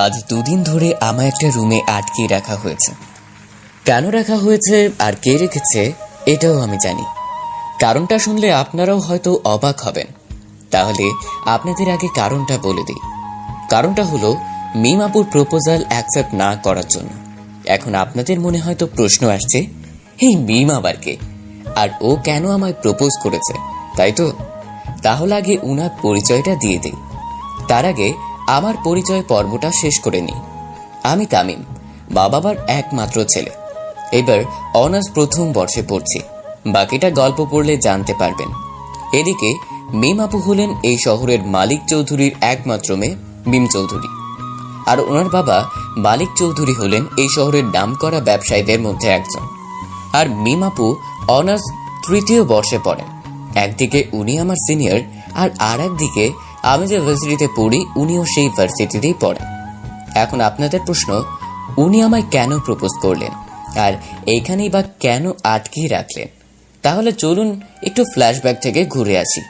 আজ দুদিন ধরে আমায় একটা রুমে আটকে রাখা হয়েছে। কেন রাখা হয়েছে আর কে রেখেছে এটাও আমি জানি। কারণটা শুনলে আপনারাও হয়তো অবাক হবেন। তাহলে আপনাদের আগে কারণটা বলে দিই। কারণটা হলো মিম আপুর প্রপোজাল অ্যাকসেপ্ট না করার জন্য। এখন আপনাদের মনে হয়তো প্রশ্ন আসছে, এই মিম আবার কে, আর ও কেন আমায় প্রপোজ করেছে, তাই তো? তাহলে আগে উনার পরিচয়টা দিয়ে দিই। তার আগে আমার পরিচয় পর্বটা শেষ করে নিই। আমি তামিম, বাবার একমাত্র ছেলে। এবার অনার্স প্রথম বর্ষে পড়ছি। বাকিটা গল্প পড়লে জানতে পারবেন। এদিকে মিম আপু হলেন এই শহরের মালিক চৌধুরীর একমাত্র মেয়ে মিম চৌধুরী, আর ওনার বাবা মালিক চৌধুরী হলেন এই শহরের নামকরা ব্যবসায়ীদের মধ্যে একজন। আর মিম আপু অনার্স তৃতীয় বর্ষে পড়েন। একদিকে উনি আমার সিনিয়র, আর একদিকে আমি যে ভার্সিটিতে পড়ি উনিও সেই ভার্সিটিতেই পড়েন। এখন আপনাদের প্রশ্ন, উনি আমায় কেন প্রপোজ করলেন আর এইখানেই বা কেন আটকে রাখলেন? তাহলে চলুন একটু ফ্ল্যাশব্যাক থেকে ঘুরে আসি।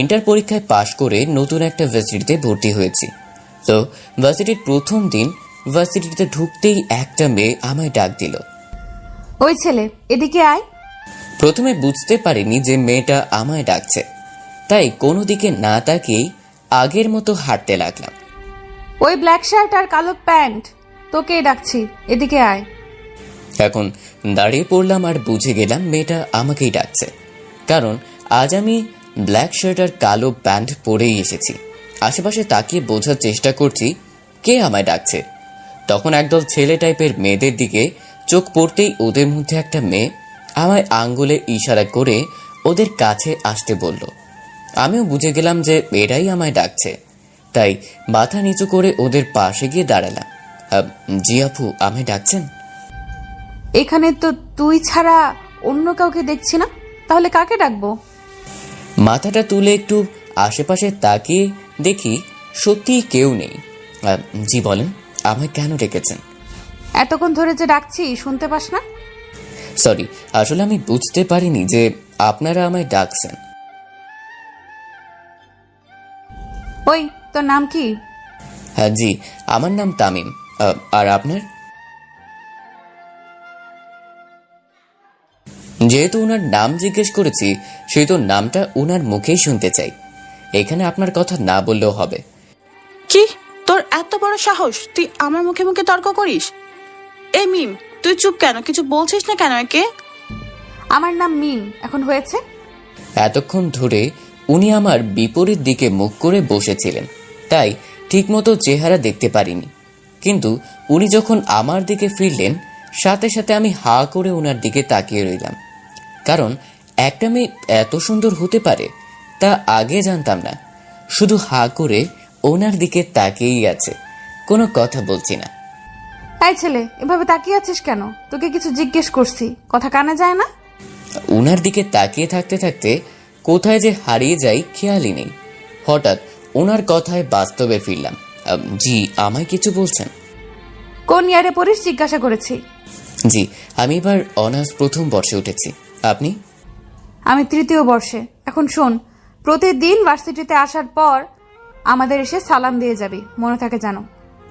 ইন্টার পরীক্ষায় পাশ করে নতুন একটা ভার্সিটিতে ভর্তি হয়েছি। তো ভার্সিটির প্রথম দিন ভার্সিটিতে ঢুকতেই একটা মেয়ে আমায় ডাক দিল, ওই ছেলে এদিকে আয়। প্রথমে বুঝতে পারিনি যে মেয়েটা আমায় ডাকছে, তাই কোনো দিকে না তাকিয়েই আগের মতো হাঁটতে লাগলাম। ওই ব্ল্যাক শার্ট আর কালো প্যান্ট, তোকেই ডাকছি, এদিকে আয়। এখন দাঁড়িয়ে পড়লাম আর বুঝে গেলাম মেয়েটা আমাকেই ডাকছে, কারণ আজ আমি ব্ল্যাক শার্ট আর কালো প্যান্ট পরেই এসেছি। আশেপাশে তাকিয়ে বোঝার চেষ্টা করছি কে আমায় ডাকছে। তখন একদল ছেলে টাইপের মেয়েদের দিকে চোখ পড়তেই ওদের মধ্যে একটা মেয়ে আমায় আঙ্গুলে ইশারা করে ওদের কাছে আসতে বলল। আমিও বুঝে গেলাম যে এরাই আমায় ডাকছে, তাই মাথা নিচু করে ওদের পাশে গিয়ে দাঁড়ালাম। জি আপু, আমায় ডাকছেন? এখানে তো তুই ছাড়া অন্য কাউকে দেখছি না, তাহলে কাকে ডাকবো? মাথাটা তুলে একটু আশেপাশে তাকিয়ে দেখি সত্যিই কেউ নেই। জি বলেন, আমায় কেন ডেকেছেন? এতক্ষণ ধরে যে ডাকছি শুনতে পাস না? সরি, আসলে আমি বুঝতে পারিনি যে আপনারা আমায় ডাকছেন। ওই তোর নাম কি? হ্যাঁ জি, আমার নাম তামিম। আর আপনার? যেহেতু ওনার নাম জিজ্ঞেস করেছি সেহেতু নামটা ওনার মুখেই শুনতে চাই। এখানে আপনার কথা না বললেও হবে। কি তোর এত বড় সাহস, তুই আমার মুখে মুখে তর্ক করিস? এই মিম, তুই চুপ কেন? কিছু বলছিস না কেন একে? আমার নাম মিম, এখন হয়েছে? এতক্ষণ ধরে উনি আমার বিপরীত দিকে মুখ করে বসেছিলেন, তাই ঠিকমতো চেহারা দেখতে পারিনি। কিন্তু উনি যখন আমার দিকে ফিরলেন সাথে সাথে আমি হা করে ওনার দিকে তাকিয়ে রইলাম, কারণ একটা মেয়ে এত সুন্দর হতে পারে তা আগে জানতাম না। শুধু হা করে ওনার দিকে তাকিয়েই আছে, কোনো কথা বলছি না। এই ছেলে, এভাবে তাকিয়ে আছিস কেন? তোকে কিছু জিজ্ঞেস করছি, কথা কানে যায় না? ওনার দিকে তাকিয়ে থাকতে থাকতে কোথায় যে হারিয়ে যাই খেয়ালই নেই। হঠাৎ ওনার কথায় বাস্তবে ফিরলাম। জি, আমায় কিছু বলছেন? কোন ইয়ারে পড়িস জিজ্ঞাসা করেছি। জি, আমি এবার অনার্স প্রথম বর্ষে উঠেছি। আপনি? আমি তৃতীয় বর্ষে। এখন শোন, প্রতিদিন ভার্সিটিতে আসার পর আমাদের এসে সালাম দিয়ে যাবি, মনে থাকে জানো।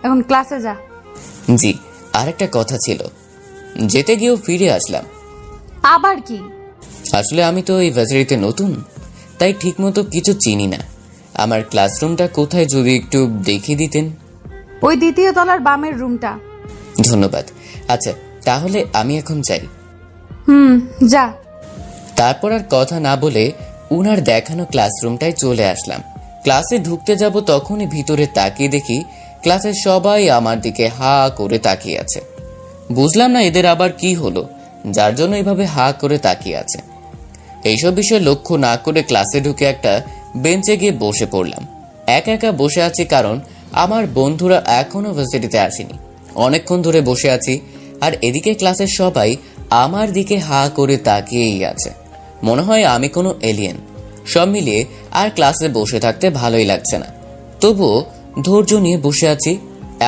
এখন ক্লাসে যা। জি, আর একটা কথা ছিল, যেতে গিয়েও ফিরে আসলাম। আবার কি? আসলে আমি তো এই ভার্সিটিতে নতুন, তাই ঠিকমতো কিছু চিনি না। আমার ক্লাসরুমটা কোথায় যদি একটু দেখিয়ে দিতেন। ওই দ্বিতীয় তলার বামের রুমটা। ধন্যবাদ। আচ্ছা, তাহলে আমি এখন যাই। যা। তারপর আর কথা না বলে উনার দেখানো ক্লাসরুমটায় চলে আসলাম। ক্লাসে ঢুকতে যাব তখনই ভিতরে তাকিয়ে দেখি ক্লাসের সবাই আমার দিকে হা করে তাকিয়ে আছে। বুঝলাম না এদের আবার কি হলো যার জন্য এভাবে হা করে তাকিয়ে আছে। এইসব বিষয় লক্ষ্য না করে ক্লাসে ঢুকে একটা বেঞ্চে গিয়ে বসে পড়লাম। একা একা বসে আছি কারণ আমার বন্ধুরা এখনো ভার্সিটিতে আসেনি। অনেকক্ষণ ধরে বসে আছি, আর এদিকে ক্লাসের সবাই আমার দিকে হা করে তাকিয়েই আছে। মনে হয় আমি কোনো এলিয়েন। সব মিলিয়ে আর ক্লাসে বসে থাকতে ভালোই লাগছে না, তবুও ধৈর্য নিয়ে বসে আছি।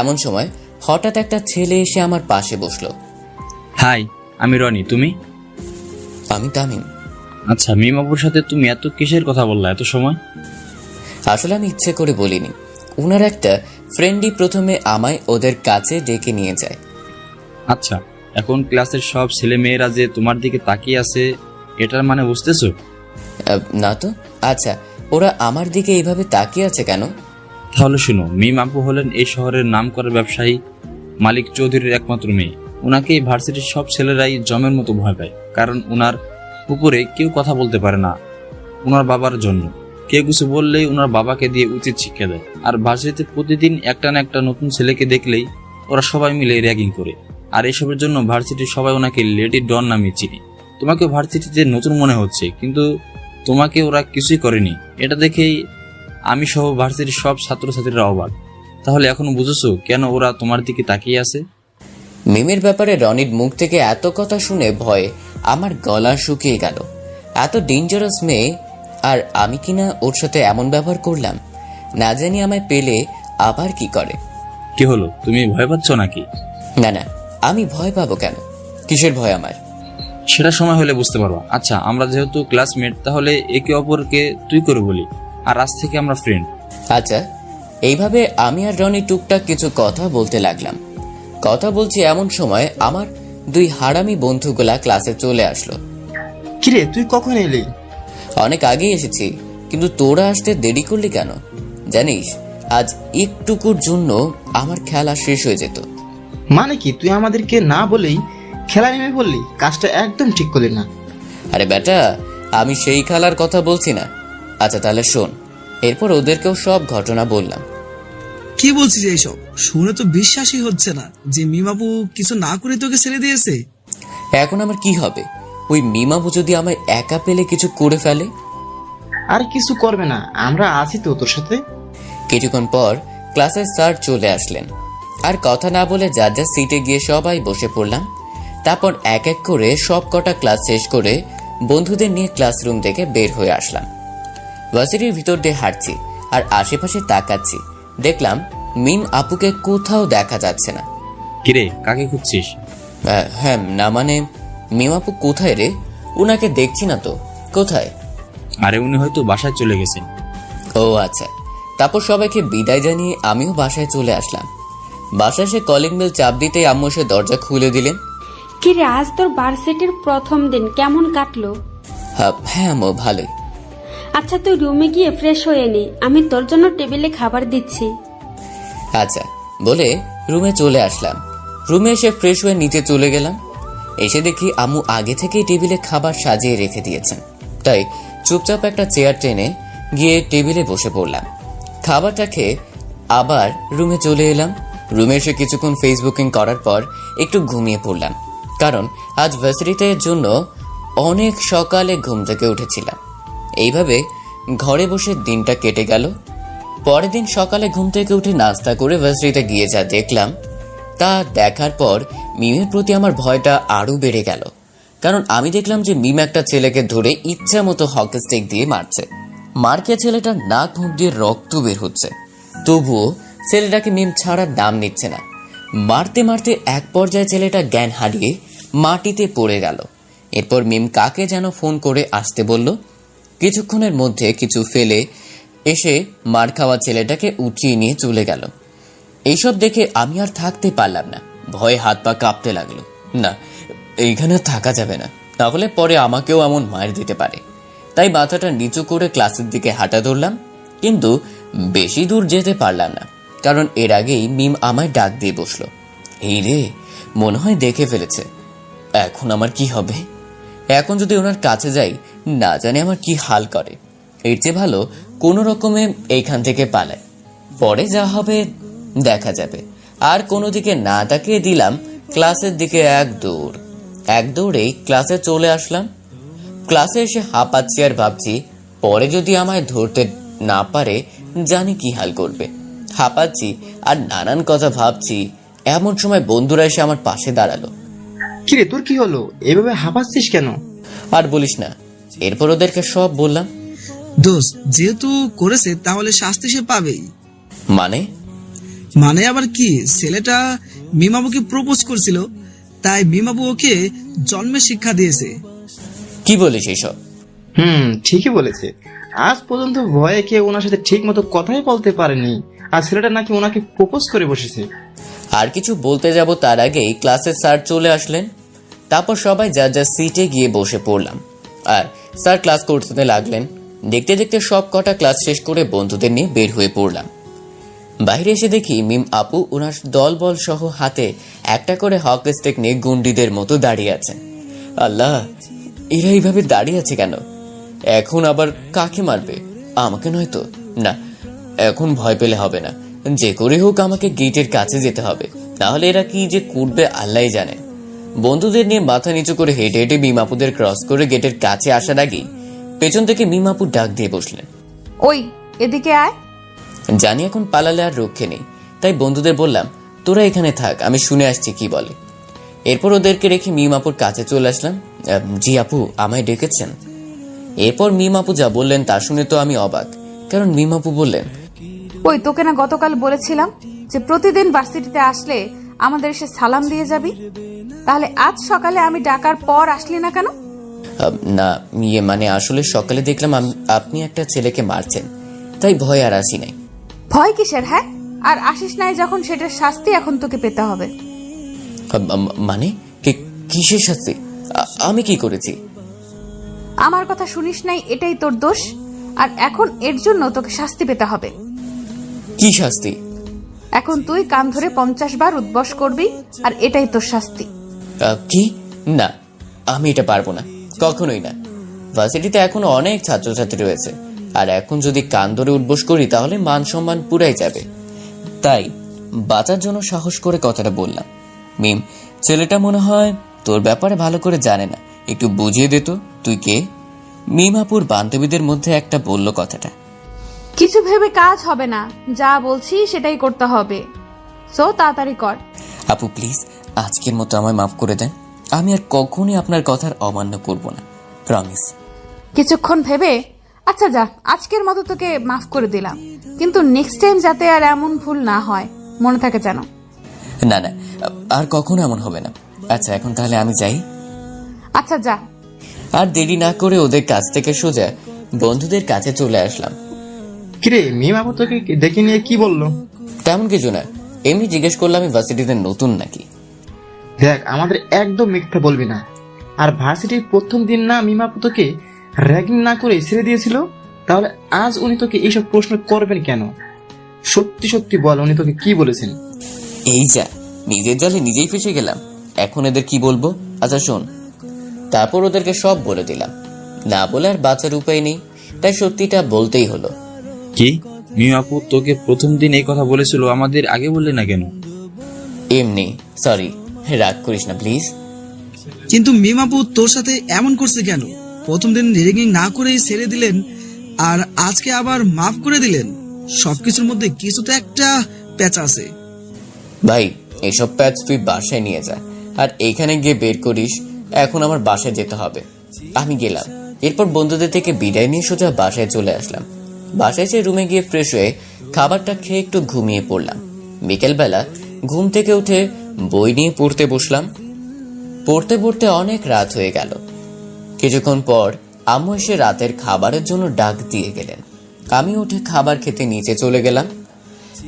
এমন সময় হঠাৎ একটা ছেলে এসে আমার পাশে বসলো। হাই, আমি রনি। তুমি? আমি তামিম। আচ্ছা, মিম আপুর সাথে তুমি এত কিসের কথা বললা এত সময়? আসলে আমি ইচ্ছে করে বলিনি, ওনার একটা ফ্রেন্ডই প্রথমে আমায় ওদের কাছে ডেকে নিয়ে যায়। আচ্ছা, এখন ক্লাসের সব ছেলে মেয়েরা যে তোমার দিকে তাকিয়ে আছে, এটার মানে বুঝতেছো? না তো। আচ্ছা, ওরা আমার দিকে এইভাবে তাকিয়ে আছে কেন? তাহলে শুনো, মিম আপু হলেন এই শহরের নামকরা ব্যবসায়ী মালিক চৌধুরীর একমাত্র মেয়ে। ওনাকে এই ভার্সিটির সব ছেলেরাই জমের মতো ভয় পায়, কারণ ওনার উপরে কেউ কথা বলতে পারে না ওনার বাবার জন্য। কেউ কিছু বললেই ওনার বাবাকে দিয়ে উচিত শিক্ষা দেয়। আর ভার্সিটিতে প্রতিদিন একটা না একটা নতুন ছেলেকে দেখলেই ওরা সবাই মিলে র্যাগিং করে। আর এসবের জন্য ভার্সিটির সবাই ওনাকে লেডি ডন নামে চিনি। তোমাকে ভার্সিটিতে নতুন মনে হচ্ছে, কিন্তু তোমাকে ওরা কিছুই করেনি। এটা দেখেই আমি সহ ভার্সিটির সব ছাত্রছাত্রীরা অবাক। তাহলে এখনো বুঝেছো কেন ওরা তোমার দিকে তাকিয়ে আছে? মিমের ব্যাপারে রনির মুখ থেকে এত কথা শুনে ভয়ে আমার গলা শুকিয়ে গেল। এত ডেঞ্জারাস মেয়ে, আর আমি কিনা ওর সাথে এমন ব্যবহার করলাম। না জানি আমায় পেলে আবার কি করে। কি হলো, তুমি ভয় পাচ্ছ নাকি? না না, আমি ভয় পাবো কেন? কিসের ভয় আমার? সেটা সময় হলে বুঝতে পারবা। আচ্ছা, আমরা যেহেতু ক্লাসমেট, তাহলে একে অপরকে তুই করে বলি, আর আজ থেকে আমরা ফ্রেন্ড। আচ্ছা, এইভাবে আমি আর রনি টুকটাক কিছু কথা বলতে লাগলাম। কথা বলছি এমন সময় আমার দুই হারামি বন্ধুগুলা ক্লাসে চলে আসলো। কিরে, তুই কখন এলি? অনেক আগেই এসেছি, কিন্তু তোরা আসতে দেরি করলি কেন? জানিস, আজ একটুকুর জন্য আমার খেলা শেষ হয়ে যেত। মানে কি, তুই আমাদেরকে না বলেই খেলা নেমে পড়লি? কাজটা একদম ঠিক করলি না। আরে বেটা, আমি সেই খেলার কথা বলছি না। আচ্ছা তাহলে শোন। এরপর ওদেরকেও সব ঘটনা বললাম। কি বলছিস এইসব? শুনে তো বিশ্বাসই হচ্ছে না যে মিমাপু কিছু না করে তোকে ছেড়ে দিয়েছে। এখন আমার কি হবে? ওই মিমাবু যদি আমায় একা পেলে কিছু করে ফেলে? আর কিছু করবে না, আমরা আছি তো তোর সাথে। কিছুক্ষণ পর ক্লাসের স্যার চলে আসলেন। আর কথা না বলে যার যার সিটে গিয়ে সবাই বসে পড়লাম। তারপর এক এক করে সব কটা ক্লাস শেষ করে বন্ধুদের নিয়ে ক্লাসরুম থেকে বের হয়ে আসলাম। ভার্সিটির ভিতর দিয়ে হাঁটছি আর আশেপাশে তাকাচ্ছি। দেখলাম মিম আপুকে কোথাও দেখা যাচ্ছে না। কিরে, কাকে খুঁজছিস? হ্যাঁ, না মানে মিম আপু কোথায় রে? উনাকে দেখছি না তো। কোথায়? আরে উনি হয়তো বাসায় চলে গেছেন। ও আচ্ছা। তারপর সবাইকে বিদায় জানিয়ে আমিও বাসায় চলে আসলাম। বাসায় এসে কলিং বেল চাপ দিতেই আম্মু এসে দরজা খুলে দিলেন। কিরে, আজ তোর ভার্সিটির প্রথম দিন কেমন কাটলো? হ্যাঁ আম্মু, ভালোই। আচ্ছা, তুই রুমে গিয়ে ফ্রেশ হয়ে নে, আমি তোর জন্য টেবিলে খাবার দিচ্ছি। আচ্ছা বলে রুমে চলে আসলাম। রুমে এসে ফ্রেশ হয়ে নিচে চলে গেলাম। এসে দেখি আম্মু আগে থেকেই টেবিলে খাবার সাজিয়ে রেখে দিয়েছেন। তাই চুপচাপ একটা চেয়ার টেনে গিয়ে টেবিলে বসে পড়লাম। খাবারটা খেয়ে আবার রুমে চলে এলাম। রুমে এসে কিছুক্ষণ ফেসবুকিং করার পর একটু ঘুমিয়ে পড়লাম, কারণ আজ ভার্সিটিতে জন্য অনেক সকালে ঘুম থেকে উঠেছিলাম। এইভাবে ঘরে বসে দিনটা কেটে গেল। পরের দিন সকালে ঘুম থেকে উঠে নাস্তা করে ভার্সিটিতে গিয়ে যা দেখলাম তা দেখার পর মিমের প্রতি আমার ভয়টা আরো বেড়ে গেল। কারণ আমি দেখলাম যে মিম একটা ছেলেকে ধরে ইচ্ছা মতো হকি স্টিক দিয়ে মারছে। মারকে ছেলেটার নাক মুখ দিয়ে রক্ত বের হচ্ছে, তবুও ছেলেটাকে মিম ছাড়ার নাম নিচ্ছে না। মারতে মারতে এক পর্যায়ে ছেলেটা জ্ঞান হারিয়ে মাটিতে পড়ে গেল। এরপর মিম কাকে যেন ফোন করে আসতে বলল। কিছুক্ষণের মধ্যে কিছু ফেলে এসে মার খাওয়া ছেলেটাকে উঠিয়ে নিয়ে চলে গেল। এইসব দেখে আমি আর থাকতে পারলাম না, ভয়ে হাত পা কাঁপতে লাগলো। না, এইখানে থাকা যাবে না, তাহলে পরে আমাকেও এমন মার দিতে পারে। তাই মাথাটা নিচু করে ক্লাসের দিকে হাঁটা ধরলাম, কিন্তু বেশি দূর যেতে পারলাম না, কারণ এর আগেই মিম আমায় ডাক দিয়ে বসলো। এই রে, মনে হয় দেখে ফেলেছে। এখন আমার কি হবে? এখন যদি ওনার কাছে যাই, না জানি আমার কি হাল করে। এর চেয়ে ভালো কোনো রকমে এইখান থেকে পালাই, পরে যা হবে দেখা যাবে। আর কোনো দিকে না তাকিয়ে দিলাম ক্লাসের দিকে এক দৌড়েই ক্লাসে চলে আসলাম। ক্লাসে এসে হাঁপাচ্ছি আর ভাবছি পরে যদি আমায় ধরতে না পারে জানি কি হাল করবে। হাঁপাচ্ছি আর নানান কথা ভাবছি, এমন সময় বন্ধুরা এসে আমার পাশে দাঁড়ালো। কিরে, তোর কি হলো? এভাবে হাঁপাচ্ছিস কেন? আর বলিস না, এরপর ওদেরকে সব বললাম। দোস্ত যেহেতু করেছে তাহলে শাস্তি সে পাবেই। মানে আবার কি, ছেলেটা মিমাবুকে প্রপোজ করছিল, তাই মিমাবু ওকে জন্মে শিক্ষা দিয়েছে। কি বলিস এইসব? ঠিকই বলেছে। আজ পর্যন্ত ভয়ে কেউ ওনার সাথে ঠিক মতো কথাই বলতে পারেনি, আর ছেলেটা নাকি ওনাকে প্রপোজ করে বসেছে। আর কিছু বলতে যাব তার আগেই ক্লাসের স্যার চলে আসলেন। তারপর সবাই যার যার সিটে গিয়ে বসে পড়লাম আর স্যার ক্লাস করতে লাগলেন। দেখতে দেখতে সব কটা ক্লাস শেষ করে বন্ধুদের নিয়ে বের হয়ে পড়লাম। বাইরে এসে দেখি মিম আপু ওনার দলবল সহ হাতে একটা করে হকি স্টিক নিয়ে গুন্ডিদের মতো দাঁড়িয়ে আছেন। আল্লাহ, এরা এইভাবে দাঁড়িয়ে আছে কেন? এখন আবার কাকে মারবে? আমাকে নয় তো? না, এখন ভয় পেলে হবে না। যে করে হোক আমাকে গেটের কাছে যেতে হবে, তাহলে এরা কি যে করবে আল্লাহই জানে। বন্ধুদের নিয়ে মাথা নিচু করে হেঁটে হেঁটে মিমাপুদের ক্রস করে গেটের কাছে আসার আগেই পেছন থেকে মিমাপু ডাক দিয়ে বসলেন, ওই এদিকে আয়। জানি এখন পালালে আর রক্ষে নেই, তাই বন্ধুদের বললাম তোরা এখানে থাক, আমি শুনে আসছি কি বলে। এরপর ওদেরকে রেখে মিমাপুর কাছে চলে আসলাম। জি আপু, আমায় ডেকেছেন? এরপর মিমাপু যা বললেন তা শুনে তো আমি অবাক, কারণ মিমাপু বললেন, ওই তোকে না গতকাল বলেছিলাম যে প্রতিদিন ভার্সিটিতে আসলে আমাদের এসে সালাম দিয়ে যাবি, তাহলে আজ সকালে আমি ডাকার পর আসলি না কেন? না মানে আসলে সকালে দেখলাম আপনি একটা ছেলেকে মারছেন, তাই ভয় আর আসি নাই। ভয় কিসের? হ্যাঁ, আর আসিস নাই যখন সেটার শাস্তি এখন তোকে পেতে হবে। মানে কিসের শাস্তি? আমি কি করেছি? আমার কথা শুনিস নাই, এটাই তোর দোষ, আর এখন এর জন্য তোকে শাস্তি পেতে হবে। কি শাস্তি? এখন তুই কান ধরে 50 বার উদ্বস করবি, আর এটাই তোর শাস্তি। কি? না, আমি এটা পারবো না, কখনোই না। ভার্সিটিতে এখনো অনেক ছাত্রছাত্রী রয়েছে, আর এখন যদি কান ধরে উঠবোস করি তাহলে মান সম্মান পুরাই যাবে। তাই বাঁচার জন্য সাহস করে কথাটা বললাম। মিম, ছেলেটা মনে হয় তোর ব্যাপারে ভালো করে জানে না, একটু বুঝিয়ে দে তো তুই কে। মিমাপুর বান্ধবীদের মধ্যে একটা বলল কথাটা। কিছু ভেবে কাজ হবে না, যা বলছি সেটাই করতে হবে, সো তাড়াতাড়ি কর। আপু প্লিজ, আজকের মতো আমায় মাফ করে দেন, আমি আর কখনই আপনার কথার অমান্য করব না, প্রমিস। কিছুক্ষণ ভেবে, আচ্ছা যা, আজকের মতো তোকে মাফ করে দিলাম, কিন্তু নেক্সট টাইম যাতে আর এমন ভুল না হয়, মনে থাকে যেন। না না, আর কখনো এমন হবে না। আচ্ছা এখন তাহলে আমি যাই। আচ্ছা যা। আর দেরি না করে ওদের কাছ থেকে সোজা বন্ধুদের কাছে চলে আসলাম। কিরে, মিম আপু তোকে ডেকে নিয়ে কি বললো? তেমন কিছু না, এমনি জিজ্ঞেস করলাম আমি ভার্সিটিতে নতুন নাকি। দেখ, আমাদের একদম মিথ্যা বলবি না। আর ভার্সিটির প্রথম দিন না মিম আপু তোকে র্যাগিং না করে ছেড়ে দিয়েছিল, তাহলে আজ উনি তোকে এইসব প্রশ্ন করবেন কেন? সত্যি সত্যি বল, উনি তোকে কি বলেছেন? এই যা, নিজের জালে নিজেই ফেসে গেলাম, এখন এদের কি বলবো? আচ্ছা শোন। তারপর ওদেরকে সব বলে দিলাম, না বলে আর বাঁচার উপায় নেই, তাই সত্যিটা বলতেই হলো। কি, মিম আপু তোকে প্রথম দিন এই কথা বলেছিল, আমাদের আগে বললে না কেন? এমনি, সরি, রাগ করিস না প্লিজ। কিন্তু মিমাপু তোর সাথে এমন করছে কেন? প্রথম দিন রেগিং না করেই ছেড়ে দিলেন, আর আজকে আবার মাফ করে দিলেন। সবকিছুর মধ্যে কিছু তো একটা প্যাঁচ আছে। ভাই, এসব প্যাচ তুই বাসায় নিয়ে যা, আর এইখানে গিয়ে বের করিস। এখন আমার বাসায় যেতে হবে। আমি গেলাম। এরপর বন্ধুদের থেকে বিদায় নিয়ে সোজা বাসায় চলে আসলাম। বাসায় এসে রুমে গিয়ে ফ্রেশ হয়ে খাবারটা খেয়ে একটু ঘুমিয়ে পড়লাম। বিকেলবেলা ঘুম থেকে উঠে বই নিয়ে পড়তে বসলাম। পড়তে পড়তে অনেক রাত হয়ে গেল। কিছুক্ষণ পর আম্মু এসে রাতের খাবারের জন্য ডাক দিয়ে গেলেন। আমি উঠে খাবার খেতে নিচে চলে গেলাম।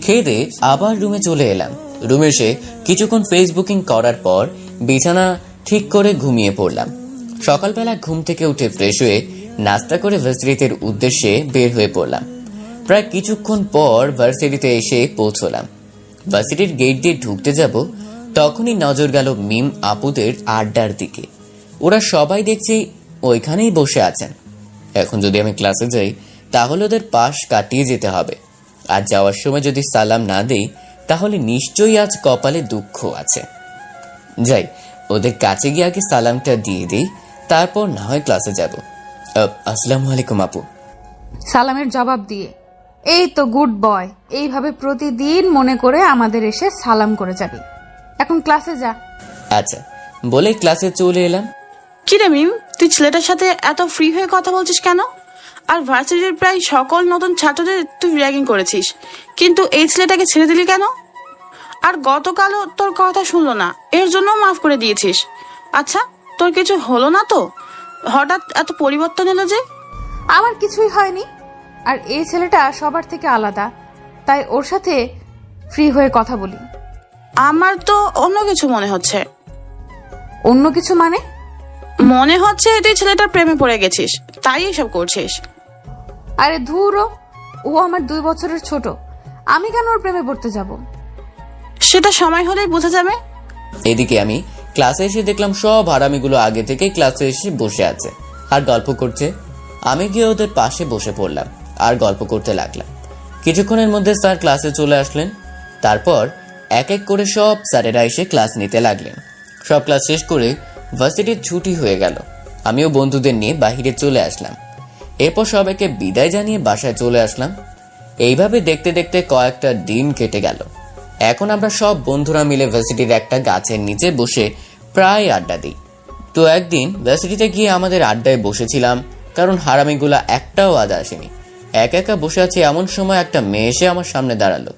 খেয়ে আবার রুমে চলে এলাম। রুমে এসে কিছুক্ষণ ফেসবুকিং করার পর বিছানা ঠিক করে ঘুমিয়ে পড়লাম। সকালবেলা ঘুম থেকে উঠে ফ্রেশ হয়ে নাস্তা করে ভার্সিটির উদ্দেশ্যে বের হয়ে পড়লাম। প্রায় কিছুক্ষণ পর ভার্সিটিতে এসে পৌঁছলাম। ভার্সিটির গেট দিয়ে ঢুকতে যাব, তখনই নজর গেল মিম আপুদের আড্ডার দিকে। ওরা সবাই দেখছি ওইখানেই বসে আছেন। এখন যদি আমি ক্লাসে যাই তাহলে ওদের পাশ কাটিয়ে যেতে হবে, আর যাওয়ার সময় যদি সালাম না দেই তাহলে নিশ্চয়ই আজ কপালে দুঃখ আছে। যাই, ওদের কাছে গিয়ে আগে সালামটা দিয়ে দিই, তারপর না হয় ক্লাসে যাব। আসসালামু আলাইকুম আপু। সালামের জবাব দিয়ে, এই তো গুড বয়, এইভাবে প্রতিদিন মনে করে আমাদের এসে সালাম করে যাবি। এখন ক্লাসে যা। আচ্ছা বলে ক্লাসে চলে এলাম। কি রে মিম, তুই ছেলেটার সাথে এত ফ্রি হয়ে কথা বলছিস কেন? আর ভার্সিটির প্রায় সকল নতুন ছাত্রদের তুই র্যাগিং করেছিস, কিন্তু এই ছেলেটাকে ছেড়ে দিলি কেন? আর গতকালও তোর কথা শুনলো না, এর জন্য মাফ করে দিয়েছিস। আচ্ছা, তোর কিছু হলো না তো? হঠাৎ এত পরিবর্তন এলো যে? আমার কিছুই হয়নি, আর এই ছেলেটা সবার থেকে আলাদা, তাই ওর সাথে ফ্রি হয়ে কথা বলি। আমার তো অন্য কিছু মনে হচ্ছে। অন্য কিছু মানে? মনে হচ্ছে তুই ছেলেটার প্রেমে পড়ে গেছিস, তাই এসব করছিস। আরে ধুরো, ও আমার 2 বছরের ছোট, আমি কেন ওর প্রেমে পড়তে যাব? সেটা সময় হলেই বোঝা যাবে। এদিকে আমি ক্লাসে এসে দেখলাম সব হারামিগুলো আগে থেকে ক্লাসে এসে বসে আছে আর গল্প করছে। আমি গিয়ে ওদের পাশে বসে পড়লাম আর গল্প করতে লাগলাম। কিছুক্ষণের মধ্যে স্যার ক্লাসে চলে আসলেন। তারপর এক এক করে সব স্যারেরা এসে ক্লাস নিতে লাগলেন। সব ক্লাস শেষ করে ভার্সিটির ছুটি হয়ে গেল। আমিও বন্ধুদের নিয়ে বাহিরে চলে আসলাম। এরপর সবাইকে বিদায় জানিয়ে বাসায় চলে আসলাম। এইভাবে দেখতে দেখতে কয়েকটা দিন কেটে গেল। এখন আমরা সব বন্ধুরা মিলে ভার্সিটির একটা গাছের নিচে বসে প্রায় আড্ডা দিই। তো একদিন ভার্সিটিতে গিয়ে আমাদের আড্ডায় বসেছিলাম, কারণ হারামিগুলা একটাও আজ আসেনি। একা একা বসে আছি, এমন সময় একটা মেয়ে এসে আমার সামনে দাঁড়ালো।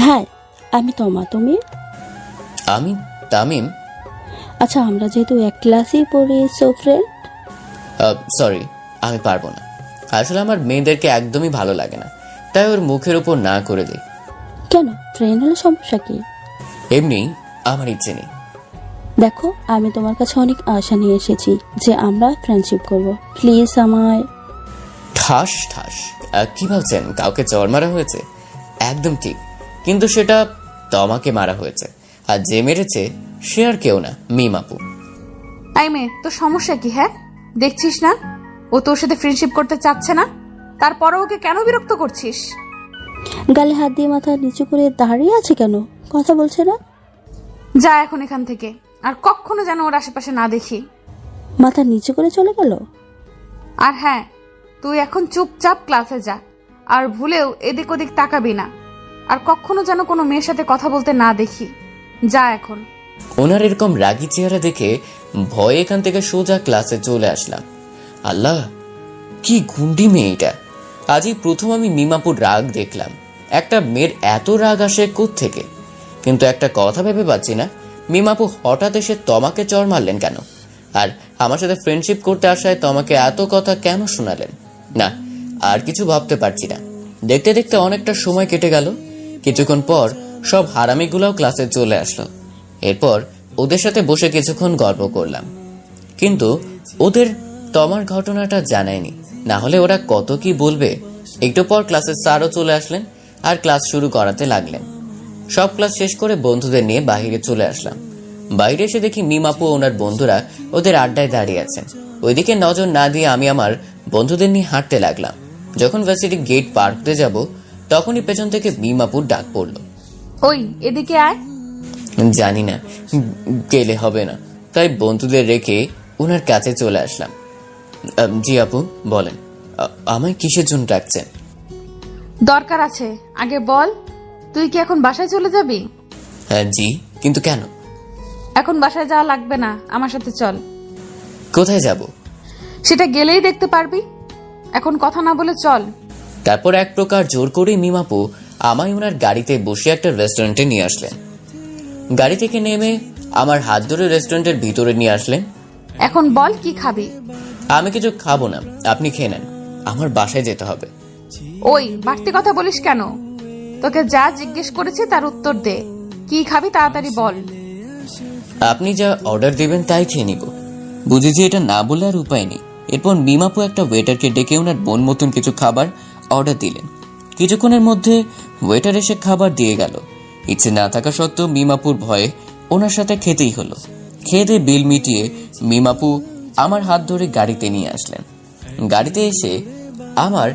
হ্যাঁ, আমি তোমা, তুমি? আমি তামিম। আচ্ছা, আমরা যেহেতু এক ক্লাসেই পড়ি, সো ফ্রেন্ড। সরি, আমি পারবো না। আসলে আমার মেয়েদেরকে একদমই ভালো লাগে না, তাই ওর মুখের উপর না করে দিই। কেন, ফ্রেন্ড হলে সমস্যা কি? এমনি আমার ইচ্ছে নেই। দেখো, আমি তোমার কাছে অনেক আশা নিয়ে এসেছি যে আমরা ফ্রেন্ডশিপ করব। প্লিজ আমায়। ঠাস ঠাস। কি ভাবছেন, কাউকে চড় মারা হয়েছে? একদম ঠিক, কিন্তু সেটা তোমাকে মারা হয়েছে, আর যে মেরেছে সে আর কেউ না, মিমাপু। আই মেয়ে, তোর সমস্যা কি? হ্যাঁ, দেখছিস না ও তোর সাথে ফ্রেন্ডশিপ করতে চাচ্ছে না, তারপরে ওকে কেন বিরক্ত করছিস? গালে হাত দিয়ে মাথা নিচু করে দাঁড়িয়ে আছে কেন? কথা বলছে না? যা এখন এখান থেকে, আর কখনো যেন ওর আশেপাশে না দেখি। মাথা নিচু করে চলে গেল। আর হ্যাঁ, তুই এখন চুপচাপ ক্লাসে যা, আর ভুলেও এদিক ওদিক তাকাবি না, আর কখনো যেন কোনো মেয়ের সাথে কথা বলতে না দেখি। যা এখন। ওনার এরকম রাগী চেহারা দেখে ভয়ে এখান থেকে সোজা ক্লাসে চলে আসলাম। আল্লাহ, কি গুন্ডি মেয়ে এটা! আজই প্রথম আমি মিমাপুর রাগ দেখলাম। একটা মেয়ের এত রাগ আসে কোত্থেকে? কিন্তু একটা কথা ভেবে পাচ্ছি না, মিমাপু হঠাৎ এসে তোমাকে চড় মারলেন কেন? আর আমার সাথে ফ্রেন্ডশিপ করতে আসায় তোমাকে এত কথা কেন শোনালেন? না, আর কিছু ভাবতে পারছি না। দেখতে দেখতে অনেকটা সময় কেটে গেল। কিছুক্ষণ পর সব হারামিগুলোও ক্লাসে চলে আসলো। এরপর ওদের সাথে বসে কিছুক্ষণ গল্প করলাম, কিন্তু ওদের তোমার ঘটনাটা জানায়নি, না হলে ওরা কত কি বলবে। একটু পর ক্লাসের স্যারও চলে আসলেন আর ক্লাস শুরু করাতে লাগলেন। সব ক্লাস শেষ করে বন্ধুদের নিয়ে বাইরে চলে আসলাম। বাইরে এসে দেখি মিমাপু ও ওনার বন্ধুরা ওদের আড্ডায় দাঁড়িয়ে আছেন। ওইদিকে নজর না দিয়ে আমি আমার বন্ধুদের নিয়ে হাঁটতে লাগলাম। যখন ভার্সিটির গেট পার করতে যাব, তখনই পেছন থেকে মিমাপুর ডাক পড়লো, ওই এদিকে আয়। জানি না গেলে হবে না, তাই বন্ধুদের রেখে ওনার কাছে চলে আসলাম। জি আপু, বলেন, আমায় কিসের জন্য ডাকছেন? দরকার আছে, আগে বল, তুই কি এখন বাসায় চলে যাবি? জি, কিন্তু কেন? এখন বাসায় যাওয়া লাগবে না, আমার সাথে চল। কোথায় যাব? সেটা গেলেই দেখতে পারবি, এখন কথা না বলে চল। তারপর এক প্রকার জোর করে মিমাপু আমায় ওনার গাড়িতে বসে একটা রেস্টুরেন্টে নিয়ে আসলেন। গাড়ি থেকে নেমে আমার হাত ধরে রেস্টুরেন্টের ভিতরে নিয়ে আসলেন। এখন বল কি খাবি? আমি কিছু খাবো না, আপনি খেয়ে নেন, আমার বাসায় যেতে হবে। ওই বাড়তি কথা বলিস কেন? তোকে যা জিজ্ঞেস করেছি তার উত্তর দে, কি খাবি তাড়াতাড়ি বল। আপনি যা অর্ডার দিবেন তাই খেয়ে নিব। বুঝেছি, এটা না বলে আর উপায় নেই। এরপর মিমাপু একটা ওয়েটারকে ডেকে ওনার বোন মতন কিছু খাবার অর্ডার দিলেন। কিছুক্ষণের মধ্যে ওয়েটার এসে খাবার দিয়ে গেল। ইচ্ছে না থাকা সত্ত্বেও মিমাপুর ভয়ে ওনার সাথে খেতেই হলো। খেয়ে দিয়ে বিল মিটিয়ে মিমাপু আমার হাত ধরে গাড়িতে নিয়ে আসলেন। গাড়িতে এসে আমার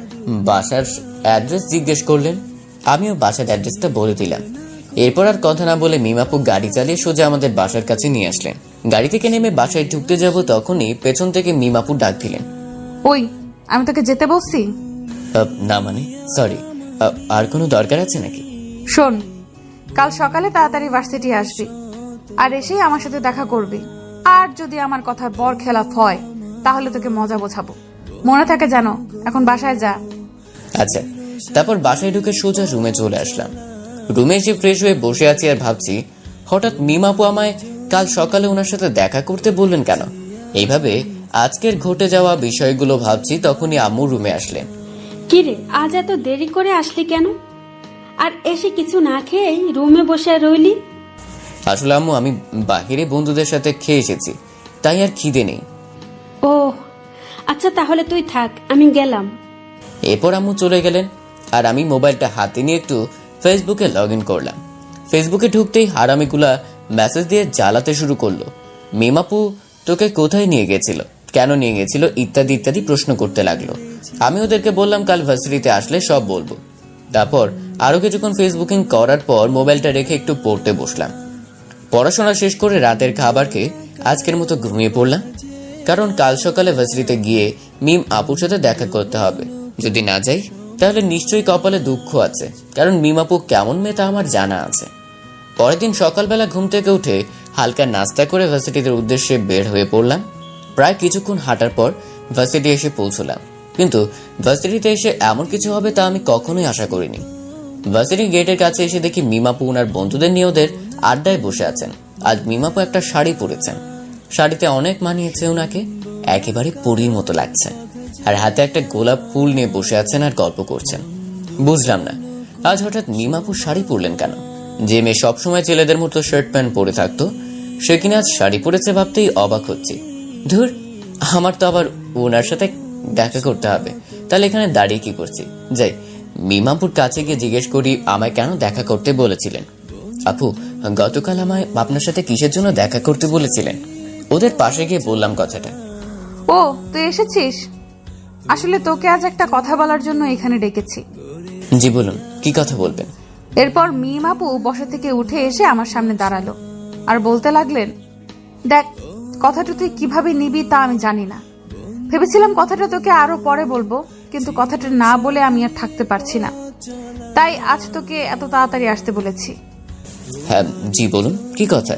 বাসার অ্যাড্রেস জিজ্ঞেস করলেন। আমিও বাসার অ্যাড্রেসটা বলে দিলাম। এরপর আর কথা না বলে মিমাপু গাড়ি চালিয়ে সোজা আমাদের বাসার কাছে নিয়ে আসলেন। গাড়ি থেকে নেমে বাসায় ঢুকতে যাব, তখনই পেছন থেকে মিমাপু ডাক দিলেন, ওই আমি তোকে যেতে বলছি? না মানে, সরি, আর কোনো দরকার আছে নাকি? শোন, কাল সকালে তাড়াতাড়ি ভার্সিটি আসবি, আর এসেই আমার সাথে দেখা করবি। আর যদি আমার কথা বর খেলাফ হয় তাহলে তোকে মজা বোঝাবো, মনে থাকে জানো। এখন বাসায় যা। আচ্ছা। তারপর বাসায় ঢুকে সোজা রুমে চলে আসলাম। রুমে এসে ফ্রেশ হয়ে বসে আছি আর ভাবছি, হঠাৎ মিমাপু আমায় কাল সকালে ওনার সাথে দেখা করতে বললেন কেন? এইভাবে আজকের ঘটে যাওয়া বিষয়গুলো ভাবছি, তখনই আম্মু রুমে আসলেন। কিরে, আজ এত দেরি করে আসলি কেন? আর এসে কিছু না খেয়েই রুমে বসে রইলি? আসলে আম্মু আমি বাহিরে বন্ধুদের সাথে খেয়ে এসেছি, তাই আর খিদে নেই। ও আচ্ছা, তাহলে তুই থাক, আমি গেলাম। এরপর আম্মু চলে গেলেন আর আমি মোবাইলটা হাতে নিয়ে একটু ফেসবুকে লগ ইন করলাম। ফেসবুকে ঢুকতেই হারামিগুলা মেসেজ দিয়ে জ্বালাতে শুরু করলো। মিমাপু তোকে কোথায় নিয়ে গেছিল, কেন নিয়ে গেছিল, ইত্যাদি ইত্যাদি প্রশ্ন করতে লাগলো। আমি ওদেরকে বললাম কাল ভার্সিটিতে আসলে সব বলবো। তারপর আরো কিছুক্ষণ ফেসবুকিং করার পর মোবাইলটা রেখে একটু পড়তে বসলাম। পড়াশোনা শেষ করে রাতের খাবার খেয়ে আজকের মতো ঘুমিয়ে পড়লাম, কারণ কাল সকালে ভার্সিটিতে গিয়ে মিম আপুর সাথে দেখা করতে হবে। যদি না যাই তাহলে নিশ্চয়ই কপালে দুঃখ আছে, কারণ মিম আপু কেমন মেয়ে তা আমার জানা আছে। পরের দিন সকালবেলা ঘুম থেকে উঠে হালকা নাস্তা করে ভার্সিটির উদ্দেশ্যে বের হয়ে পড়লাম। প্রায় কিছুক্ষণ হাঁটার পর ভার্সিটি এসে পৌঁছলাম, কিন্তু ভার্সিটিতে এসে এমন কিছু হবে তা আমি কখনোই আশা করিনি। ভার্সিটির গেটের কাছে এসে দেখি মিমাপু ওনার বন্ধুদের নিয়ে ওদের আড্ডায় বসে আছেন। আজ মিমাপু একটা শাড়ি পরেছেন, শাড়িতে অনেক মানিয়েছে ওনাকে, একেবারে পরীর মতো লাগছে। আর হাতে একটা গোলাপ ফুল নিয়ে বসে আছেন আর গল্প করছেন। বুঝলাম না আজ হঠাৎ মিমাপু শাড়ি পরলেন কেন। যে মেয়ে সবসময় ছেলেদের মতো শার্ট প্যান্ট পরে থাকতো, সে কিনা আজ শাড়ি পরেছে ভাবতেই অবাক হচ্ছি। ধুর, আমার তো আবার ওনার সাথে দেখা করতে হবে, তাহলে এখানে দাঁড়িয়ে কি করছি? যাই মিমাপুর কাছে গিয়ে জিজ্ঞেস করি আমায় কেন দেখা করতে বলেছিলেন। আপু, গতকাল আমায় আপনার সাথে কিসের জন্য দেখা করতে বলেছিলেন? ওদের পাশে গিয়ে বললাম কথাটা। ও তুই এসেছিস? আসলে তোকে আজ একটা কথা বলার জন্য এখানে ডেকেছি। জি বলুন, কি কথা বলবেন? এরপর মিম আপু বসা থেকে উঠে এসে আমার সামনে দাঁড়ালো আর বলতে লাগলেন, দেখ কথাটা তুই কিভাবে নিবি তা আমি জানি না। ভেবেছিলাম কথাটা তোকে আরো পরে বলবো, কিন্তু কথাটা না বলে আমি আর থাকতে পারছি না, তাই আজ তোকে এত তাড়াতাড়ি আসতে বলেছি। হ্যাঁ জি বলুন, কি কথা?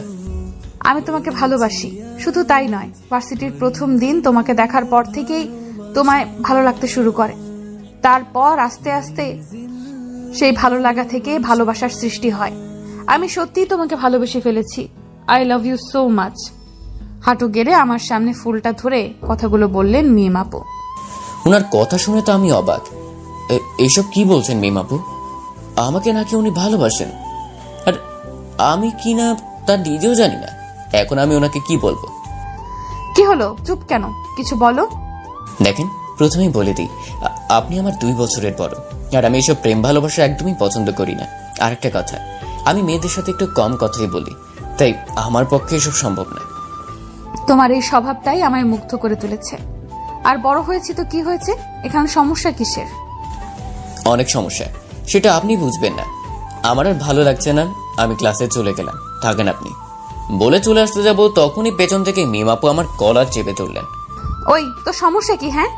আমি তোমাকে ভালোবাসি, শুধু তাই নয়, ভার্সিটির প্রথম দিন তোমাকে দেখার পর থেকেই তোমায় ভালো লাগতে শুরু করে। তারপর আস্তে আস্তে সেই ভালো লাগা থেকে ভালোবাসার সৃষ্টি হয়। আমি সত্যিই তোমাকে ভালোবেসে ফেলেছি। I love you so much. হাঁটু গেড়ে আমার সামনে ফুলটা ধরে কথাগুলো বললেন মিম আপু। ওনার কথা শুনে তো আমি অবাক। এইসব কি বলছেন মিম আপু? আমাকে নাকি উনি ভালোবাসেন, আর আমি কি না তা নিজেও জানি না। এখন আমি ওনাকে কি বলবো? কি হলো, চুপ কেন, কিছু বলো। দেখেন, প্রথমেই বলে দিই, আপনি আমার 2 বছরের বড়, আর আমি এসব প্রেম ভালোবাসা একদমই পছন্দ করি না। আরেকটা কথা, আমি মেয়েদের সাথে একটু কম কথাই বলি, তাই আমার পক্ষে এসব সম্ভব না। তোমার এই স্বভাবটাই আমায় মুগ্ধ করে তুলেছে। আর বড় হয়েছি তো কি হয়েছে, এখানে সমস্যা কিসের? অনেক সমস্যা, সেটা আপনি বুঝবেন না। আমার আর ভালো লাগছে না, আমি ক্লাসে চলে গেলাম, থাকেন আপনি। বলে চলে আসতে যাবো, তখনই পেছন থেকে মিম আপু আমার কলার চেপে ধরলেন। ওই তোর সমস্যা কি? হ্যাঁ,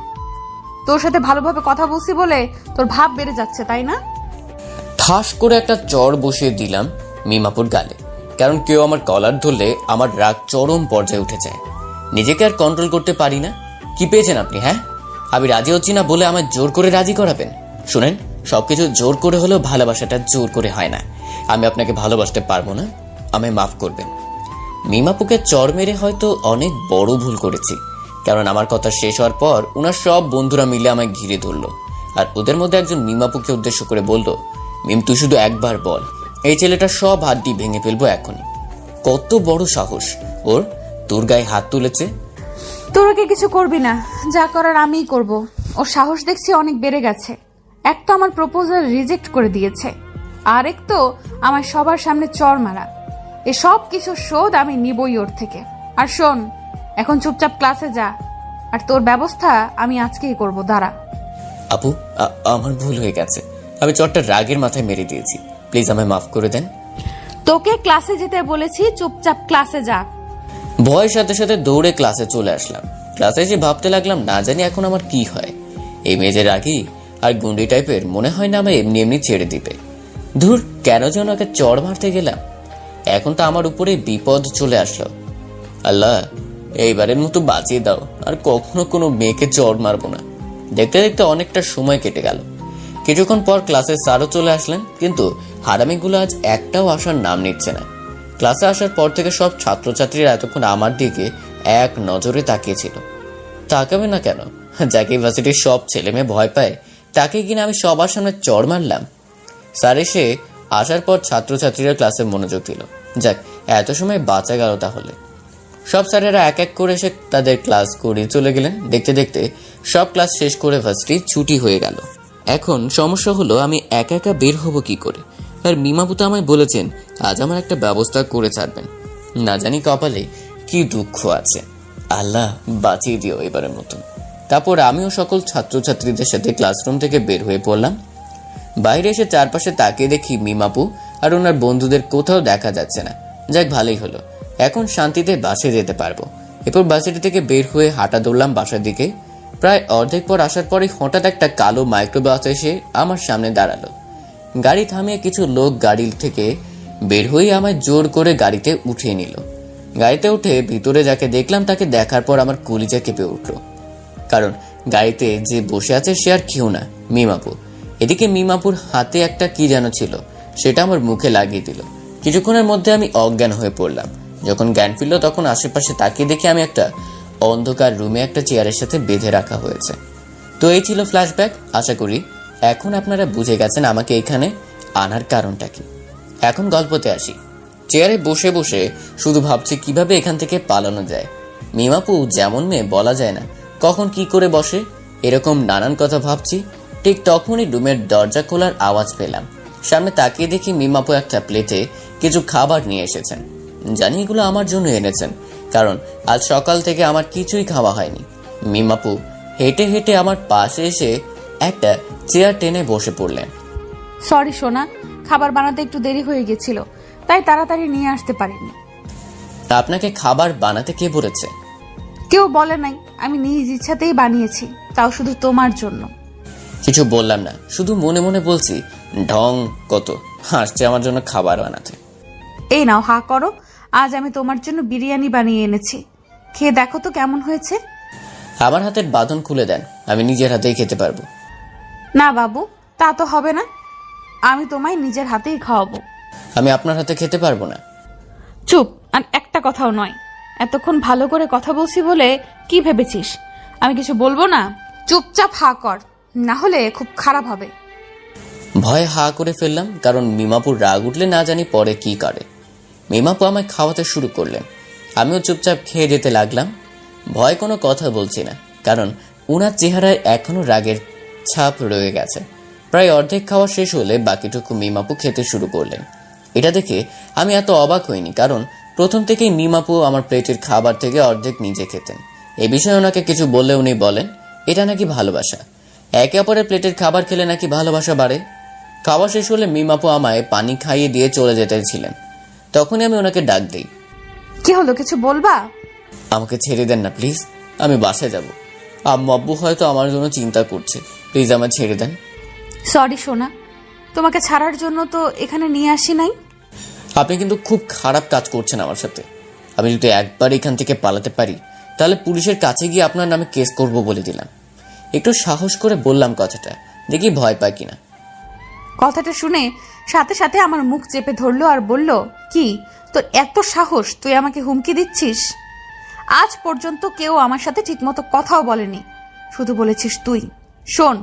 তোর সাথে ভালোভাবে কথা বলছি বলে তোর ভাব বেড়ে যাচ্ছে, তাই না? ঠাস করে একটা চড় বসিয়ে দিলাম মিমাপুর গালে, কারণ কেউ আমার কলার ধরলে আমার রাগ চরম পর্যায়ে উঠে যায়, নিজেকে আর কন্ট্রোল করতে পারি না। কি পেয়েছেন আপনি? হ্যাঁ, আমি রাজি হচ্ছি না বলে আমায় জোর করে রাজি করাবেন? শুনেন, সবকিছু জোর করে হলেও ভালোবাসাটা জোর করে হয় না। আমি আপনাকে ভালোবাসতে পারবো না, আমায় মাফ করবেন। মিমাপুকে চড় মেরে হয়তো অনেক বড় ভুল করেছি, কারণ আমার কথা শেষ হওয়ার পর ওনার সব বন্ধুরা মিলে আমায় ঘিরে ধরলো, আর ওদের মধ্যে একজন মিমাপুকে উদ্দেশ্য করে বলল, মিম তুই শুধু একবার বল, এই ছেলেটা সব হাড্ডি ভেঙে ফেলবো এখনই। কত বড় সাহস ওর, তোর গায়ে হাত তুলেছে। তোর ওকে কিছু করবি না, যা করার আমিই করব। ওর সাহস দেখছি অনেক বেড়ে গেছে। এক তো আমার প্রপোজাল রিজেক্ট করে দিয়েছে, আর এক তো আমার সবার সামনে চড় মারা। এসব কিছু শোধ আমি নিবই ওর থেকে। আর শোন, এখন চুপচাপ ক্লাসে যা, আর তোর ব্যবস্থা আমি আজকেই করব, দাঁড়া। আপু, আমার ভুল হয়ে গেছে, আমি চটটা রাগের মাথায় মেরে দিয়েছি, প্লিজ আমায় মাফ করে দেন। তোকে ক্লাসে যেতে বলেছি, চুপচাপ ক্লাসে যা। ভয়ের সাথে সাথে দৌড়ে ক্লাসে চলে আসলাম। ক্লাসে এসে ভাবতে লাগলাম, না জানি এখন আমার কি হয়। এই মেয়ে যে রাগী আর গুন্ডি টাইপের, মনে হয় না আমায় এমনি এমনি ছেড়ে দিবে। ধুর, কেন যেন ওকে চড় মারতে গেলাম। এখন তো আমার উপরে বিপদ চলে আসলো। আল্লাহ, এইবারের মতো বাঁচিয়ে দাও, আর কখনো কোনো মেয়েকে চড় মারবো না। দেখতে দেখতে অনেকটা সময় কেটে গেল। কিছুক্ষণ পর ক্লাসে স্যারও চলে আসলেন, কিন্তু হারামিগুলো আজ একটাও আসার নাম নিচ্ছে না। ক্লাসে আসার পর থেকে সব ছাত্রছাত্রীরা এতক্ষণ আমার দিকে এক নজরে তাকিয়েছিল। তাকাবে না কেন? যাকে ইউনিভার্সিটির সব ছেলে মেয়ে ভয় পায়, তাকে কিনা আমি সবার সামনে চড় মারলাম। স্যার এসে আসার পর ছাত্রছাত্রীরা ক্লাসে মনোযোগ দিল। যাক, এত সময় বাঁচা গেল তাহলে। সব স্যারেরা এক এক করে এসে তাদের ক্লাস করে চলে গেলেন। দেখতে দেখতে সব ক্লাস শেষ করে ভার্সিটি ছুটি হয়ে গেল। এখন সমস্যা হলো আমি একা একা বের হব কি করে। আর মিমাপু তো আমায় বলেছেন আজ আমার একটা ব্যবস্থা করে ছাড়বেন। না জানি কপালে কি দুঃখ আছে। আল্লাহ বাঁচিয়ে দিও এবারের মতন। তারপর আমিও সকল ছাত্রছাত্রীদের সাথে ক্লাসরুম থেকে বের হয়ে পড়লাম। বাইরে এসে চারপাশে তাকিয়ে দেখি মিমাপু আর ওনার বন্ধুদের কোথাও দেখা যাচ্ছে না। যাক, ভালোই হলো, এখন শান্তিতে বাসে যেতে পারবো। এরপর বাসেটি থেকে বের হয়ে হাঁটা দৌড়লাম বাসার দিকে। প্রায় অর্ধেক পর আসার পরে হঠাৎ একটা কালো মাইক্রোবাস এসে আমার সামনে দাঁড়ালো। গাড়ি থামিয়ে কিছু লোক গাড়ি থেকে বের হয়ে আমায় জোর করে গাড়িতে উঠিয়ে নিল। গাড়িতে উঠে ভিতরে যাকে দেখলাম তাকে দেখার পর আমার কলিজা কেঁপে উঠলো। কারণ গাড়িতে যে বসে আছে সে আর কেউ না, মিমাপু। এদিকে মিমাপুর হাতে একটা কি যেন ছিল, সেটা আমার মুখে লাগিয়ে দিল। কিছুক্ষণের মধ্যে আমি অজ্ঞান হয়ে পড়লাম। যখন জ্ঞান ফিরল তখন আশেপাশে তাকিয়ে দেখি আমি একটা অন্ধকার রুমে একটা চেয়ারের সাথে বেঁধে রাখা হয়েছে। তো এই ছিল ফ্ল্যাশব্যাক। আশা করি এখন আপনারা বুঝে গেছেন আমাকে এখানে আনার কারণটা কি। এখন গল্পতে আসি। চেয়ারে বসে বসে শুধু ভাবছি কিভাবে এখান থেকে পালানো যায়। মিমাপু যেমন মেয়ে বলা যায় না কখন কি করে বসে, এরকম নানান কথা ভাবছি। ঠিক তখনই রুমের দরজা খোলার আওয়াজ পেলাম। সামনে তাকিয়ে দেখি মিমাপু একটা প্লেটে কিছু খাবার নিয়ে এসেছেন। জানি এগুলো আমার জন্য এনেছেন, কারণ আজ সকাল থেকে আমার কিছুই খাওয়া হয়নি। মিমাপু হেঁটে হেঁটে আমার পাশে এসে একটা চেয়ার টেনে বসে পড়লেন। সরি সোনা, খাবার বানাতে একটু দেরি হয়ে গেছিল, তাই তাড়াতাড়ি নিয়ে আসতে পারিনি। তা আপনাকে খাবার বানাতে কে বলেছে? কেউ বলে নাই, আমি নিজ ইচ্ছাতেই বানিয়েছি, তাও শুধু তোমার জন্য। কিছু বললাম না, শুধু মনে মনে বলছি ঢং কত হাসছে আমার জন্য খাবার বানাতে। এই নাও, হা করো, আজ আমি তোমার জন্য বিরিয়ানি বানিয়ে এনেছি, খেয়ে দেখো তো কেমন হয়েছে। আমার হাতের বাঁধন খুলে দেন, আমি নিজের হাতেই খেতে পারবো। না বাবু, তা তো হবে না, আমি তোমায় নিজের হাতেই খাওয়াবো। আমি আপনার হাতে খেতে পারবো না। চুপ, আর একটা কথাও নয়। এতক্ষণ ভালো করে কথা বলছি বলে কি ভেবেছিস আমি কিছু বলবো না? চুপচাপ হা কর, না হলে খুব খারাপ হবে। ভয়ে হা করে ফেললাম, কারণ মিমাপুর রাগ উঠলে না জানি পরে কি করে। মিমাপু আমায় খাওয়াতে শুরু করলেন, আমিও চুপচাপ খেয়ে যেতে লাগলাম। ভয় কোনো কথা বলছি না, কারণ উনার চেহারায় এখনো রাগের ছাপ রয়ে গেছে। প্রায় অর্ধেক খাওয়া শেষ হলে বাকিটুকু মিমাপু খেতে শুরু করলেন। এটা দেখে আমি এত অবাক হইনি, কারণ প্রথম থেকেই মিমাপু আমার প্লেটের খাবার থেকে অর্ধেক নিজে খেতেন। এ বিষয়ে ওনাকে কিছু বললে উনি বলেন এটা নাকি ভালোবাসা, একে অপরের প্লেটের খাবার খেলে নাকি ভালোবাসা বাড়ে। খাওয়া শেষ হলে মিমাপু আমায় পানি খাইয়ে দিয়ে চলে যেতেছিলেন। তখনই আমি ওনাকে ডাক দিই। কি হলো, কিছু বলবা? আমাকে ছেড়ে দেন না প্লিজ, আমি বাসায় যাব। আম্মু আব্বু হয়তো আমার জন্য চিন্তা করছে, প্লিজ আমায় ছেড়ে দেন। সরি সোনা, তোমাকে ছাড়ার জন্য তো এখানে নিয়ে আসি নাই। আপনি কিন্তু খুব খারাপ কাজ করছেন আমার সাথে। আমি যদি একবার এখান থেকে পালাতে পারি তাহলে পুলিশের কাছে গিয়ে আপনার নামে কেস করব বলে দিলাম। একটু সাহস করে বললাম কথাটা, দেখি ভয় পায় কিনা। কথাটা শুনে সাথে সাথে আমার মুখ চেপে ধরলো আর বলল, কি তোর এত সাহস, তুই আমাকে হুমকি দিচ্ছিস? আজ পর্যন্ত কেউ আমার সাথে ঠিকমতো কথাও বলেনি, শুধু বলেছিস তুই। শোন,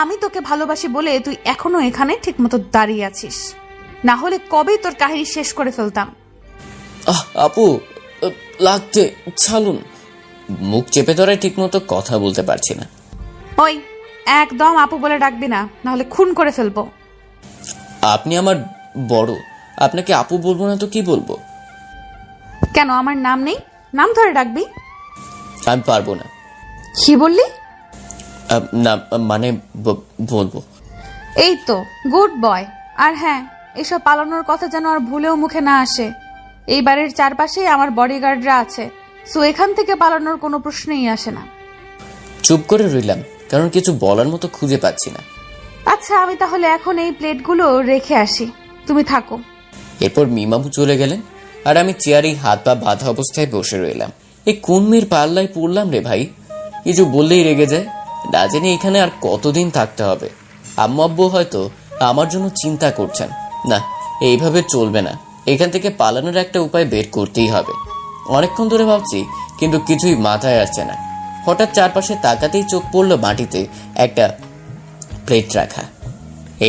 আমি তোকে ভালোবাসি বলে তুই এখনো এখানে ঠিকমতো দাঁড়িয়ে আছিস, না হলে কবেই তোর কাহিনী শেষ করে ফেলতাম। আপু লাগতে ছাড়ুন। মুখ চেপে ধরে ঠিকমতো কথা বলতে পারছি না। ওই একদম আপু বলে ডাকবি না, নাহলে খুন করে ফেলবো। আপনি আমার বড়, আপনাকে আপু বলবো না তো কি বলবো? কেন, আমার নাম নেই? নাম ধরে ডাকবি। আমি পারবো না। কি বললি? না মানে বলবো। এই তো গুড বয়। আর হ্যাঁ, এসব পালানোর কথা যেন আর ভুলেও মুখে না আসে। এই বাড়ির চারপাশেই আমার বডিগার্ডরা আছে, সো এখান থেকে পালানোর কোনো প্রশ্নই আসে না। চুপ করে রইলাম, কারণ কিছু বলার মতো খুঁজে পাচ্ছি না। আচ্ছা, আমি তাহলে এখন এই প্লেটগুলো রেখে আসি, তুমি থাকো। এরপর মিমাবু চলে গেলেন, আর আমি চেয়ারেই হাত পা বাঁধা অবস্থায় বসে রইলাম। এই কোন মেয়ের পাল্লায় পড়লাম রে ভাই, কিছু বললেই রেগে যায়। না জানি এখানে আর কতদিন থাকতে হবে। আম্মু আব্বু হয়তো আমার জন্য চিন্তা করছেন। না, এইভাবে চলবে না, এখান থেকে পালানোর একটা উপায় বের করতেই হবে। অনেকক্ষণ ধরে ভাবছি, কিন্তু কিছুই মাথায় আসছে না। হঠাৎ চারপাশে তাকাতেই চোখ পড়লো মাটিতে একটা প্লেট রাখা।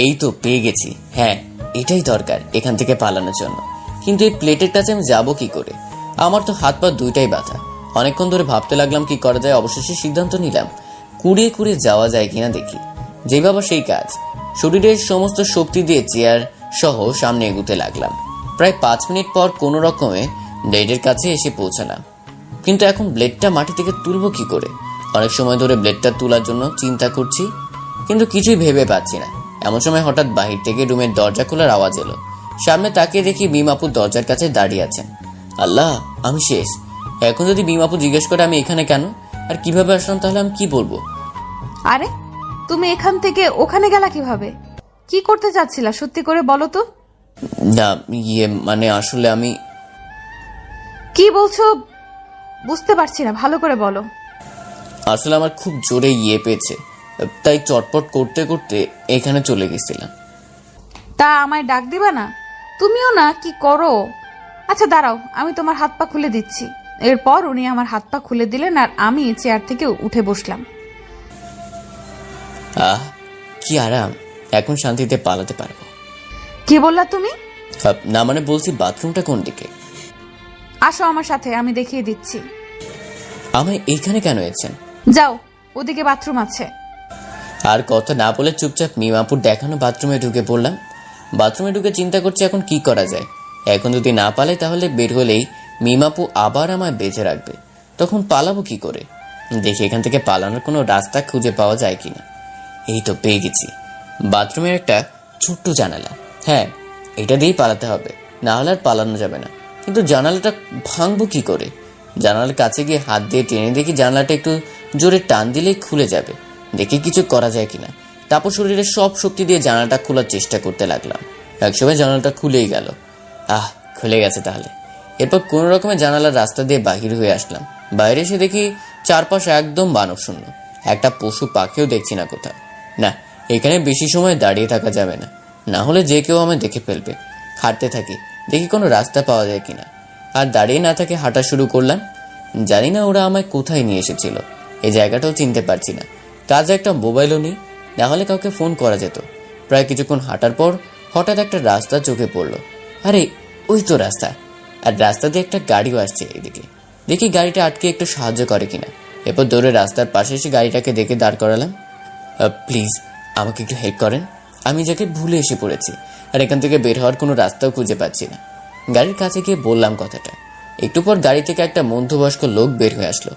এই তো পেয়ে গেছি। হ্যাঁ, এটাই দরকার এখান থেকে পালানোর জন্য। কিন্তু এই প্লেটের কাছে আমি যাবো কি করে? আমার তো হাত পা দুইটাই ব্যথা। অনেকক্ষণ ধরে ভাবতে লাগলাম কি করা যায়। অবশেষে সিদ্ধান্ত নিলাম কুড়িয়ে কুড়িয়ে যাওয়া যায় কিনা দেখি। যে বাবা সেই কাজ। শরীরের সমস্ত শক্তি দিয়ে চেয়ার সহ সামনে এগুতে লাগলাম। প্রায় 5 মিনিট পর কোনো রকমে ব্লেডের কাছে এসে পৌঁছালাম। কিন্তু এখন ব্লেডটা মাটি থেকে তুলবো কি করে? অনেক সময় ধরে ব্লেডটা তোলার জন্য চিন্তা করছি, কিন্তু কিছুই ভেবে পাচ্ছি না। এমন সময় হঠাৎ বাহির থেকে রুমের দরজা খোলার আওয়াজ এলো। সামনে তাকিয়ে দেখি মিম আপু দরজার কাছে দাঁড়িয়ে আছেন। আল্লাহ, আমি শেষ। এখন যদি মিম আপু জিজ্ঞেস করে আমি এখানে কেন আর কিভাবে আসলাম, তাহলে আমি কি বলবো? আরে তুমি এখান থেকে ওখানে গেলা কিভাবে? কি করতে চাচ্ছিলা সত্যি করে বলো তো? না, মানে আসলে আমি কি বলছো বুঝতে পারছি না, ভালো করে বলো। আসলে আমার খুব জোরে পেয়েছে, তাই চটপট করতে করতে এখানে চলে গেছিলাম। তা আমায় ডাক দিবা না? তুমিও না কি করো? আচ্ছা দাঁড়াও, আমি তোমার হাত পা খুলে দিচ্ছি। এরপর উনি আমার হাত পা খুলে দিলেন আর আমি চেয়ার থেকে উঠে বসলাম। আহ, কি আরাম! এখন শান্তিতে পালাতে পারবো। কি বললা তুমি? না মানে বলছি বাথরুমটা কোন দিকে? আসো আমার সাথে, আমি দেখিয়ে দিচ্ছি। আমায় এইখানে কেন এনেছেন? যাও, ওদিকে বাথরুম আছে। আর কথা না বলে চুপচাপ মিমাপুর দেখানো বাথরুমে ঢুকে পড়লাম। বাথরুমে ঢুকে চিন্তা করছি এখন কি করা যায়। এখন যদি না পালাই তাহলে বের হলেই মিমাপু আবার আমায় বেঁচে রাখবে। তখন পালাবো কি করে? দেখি এখান থেকে পালানোর কোনো রাস্তা খুঁজে পাওয়া যায় কিনা। এই তো পেয়ে গেছি, বাথরুমের একটা ছোট্ট জানালা। হ্যাঁ, এটা দিয়েই পালাতে হবে, না হলে আর পালানো যাবে না। কিন্তু জানালাটা ভাঙবো কি করে? জানালার কাছে গিয়ে হাত দিয়ে টেনে দেখি জানালাটা একটু জোরে টান দিলেই খুলে যাবে। দেখি কিছু করা যায় কিনা। তারপর শরীরের সব শক্তি দিয়ে জানালাটা খোলার চেষ্টা করতে লাগলাম। একসময় জানালাটা খুলেই গেল। খুলে গেছে তাহলে। এরপর কোন রকমের জানালার রাস্তা দিয়ে বাহির হয়ে আসলাম। বাইরে এসে দেখি চারপাশে একদম বানর শূন্য। একটা পশু পাখিও দেখছি না কোথাও। না, এখানে বেশি সময় দাঁড়িয়ে থাকা যাবে না, না হলে যে কেউ আমায় দেখে ফেলবে। হাঁটতে থাকি, দেখি কোনো রাস্তা পাওয়া যায় কিনা। আর দাঁড়িয়ে না থাকে হাঁটা শুরু করলাম। জানি না ওরা আমায় কোথায় নিয়ে এসেছিল। এই জায়গাটাও চিনতে পারছি না। কাজে একটা মোবাইলও নেই, না হলে কাউকে ফোন করা যেত। প্রায় কিছুক্ষণ হাঁটার পর হঠাৎ একটা রাস্তা চোখে পড়লো। আরে ওই তো রাস্তা। আর রাস্তা দিয়ে একটা গাড়িও আসছে এদিকে। দেখি গাড়িটা আটকে একটু সাহায্য করে কিনা। এরপর দৌড়ে রাস্তার পাশে এসে গাড়িটাকে দেখে দাঁড় করালাম। প্লিজ আমাকে একটু হেল্প করেন, আমি যাকে ভুলে এসে পড়েছি আর এখান থেকে বের হওয়ার কোনো রাস্তাও খুঁজে পাচ্ছি না। গাড়ির কাছে গিয়ে বললাম কথাটা। একটু পর গাড়ি থেকে একটা মধ্যবয়স্ক লোক বের হয়ে আসলো।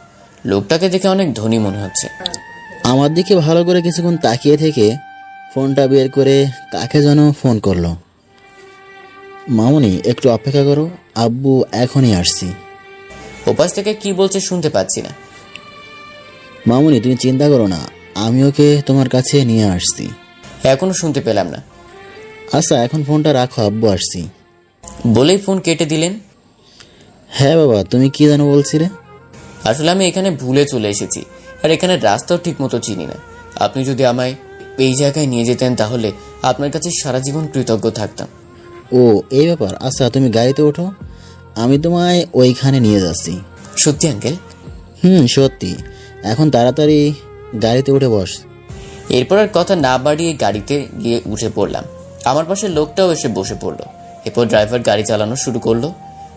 লোকটাকে দেখে অনেক ধনী মনে হচ্ছে। আমার দিকে ভালো করে কিছুক্ষণ তাকিয়ে থেকে ফোনটা বের করে কাকে যেন ফোন করলো। মামুনি, একটু অপেক্ষা করো, আব্বু এখনই আসছি। ওপাশ থেকে কি বলছে শুনতে পাচ্ছি না। মামুনি, তুমি চিন্তা করো না, আমি ওকে তোমার কাছে নিয়ে আসছি। এখনো শুনতে পেলাম না। আচ্ছা, এখন ফোনটা রাখো, আব্বু আসছি। বলেই ফোন কেটে দিলেন। হ্যাঁ বাবা, তুমি কি যেন বলছিলে? আসলে আমি এখানে ভুলে চলে এসেছি আর এখানে রাস্তাও ঠিক মতো চিনি না। আপনি যদি আমায় এই জায়গায় নিয়ে যেতেন তাহলে আপনার কাছে সারা জীবন কৃতজ্ঞ থাকতাম। ও এই ব্যাপার। আচ্ছা, তুমি গাড়িতে ওঠো, আমি তোমায় ওইখানে নিয়ে যাচ্ছি। সত্যি আঙ্কেল? সত্যি। এখন তাড়াতাড়ি গাড়িতে উঠে বস। এরপর আর কথা না বাড়িয়ে গাড়িতে গিয়ে উঠে পড়লাম। আমার পাশে লোকটাও এসে বসে পড়লো। এরপর ড্রাইভার গাড়ি চালানো শুরু করলো।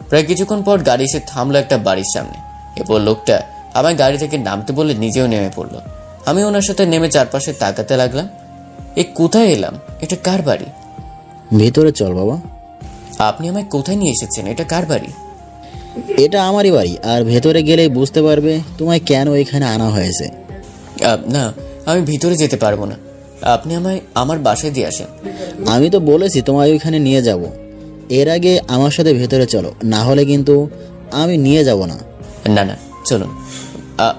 প্রায় কিছুক্ষণ পর গাড়ি এসে থামলো একটা বাড়ির সামনে। এরপর লোকটা আমায় গাড়ি থেকে নামতে বলে নিজেও নেমে পড়লো। আমি ওনার সাথে নেমে চারপাশে তাকাতে লাগলাম। কোথায় এলাম? এটা কার বাড়ি? ভিতরে চল বাবা। আপনি আমায় কোথায় নিয়ে এসেছেন? এটা কার বাড়ি? এটা আমারই বাড়ি, আর ভেতরে গেলেই বুঝতে পারবে তোমায় কেন এখানে আনা হয়েছে। না, আমি ভিতরে যেতে পারবো না। আপনি আমায় আমার বাসায় দিয়ে আসেন। আমি তো বলেছি তোমায় ওইখানে নিয়ে যাব। এর আগে আমার সাথে ভেতরে চলো, না হলে কিন্তু আমি নিয়ে যাব না। না না, চলুন,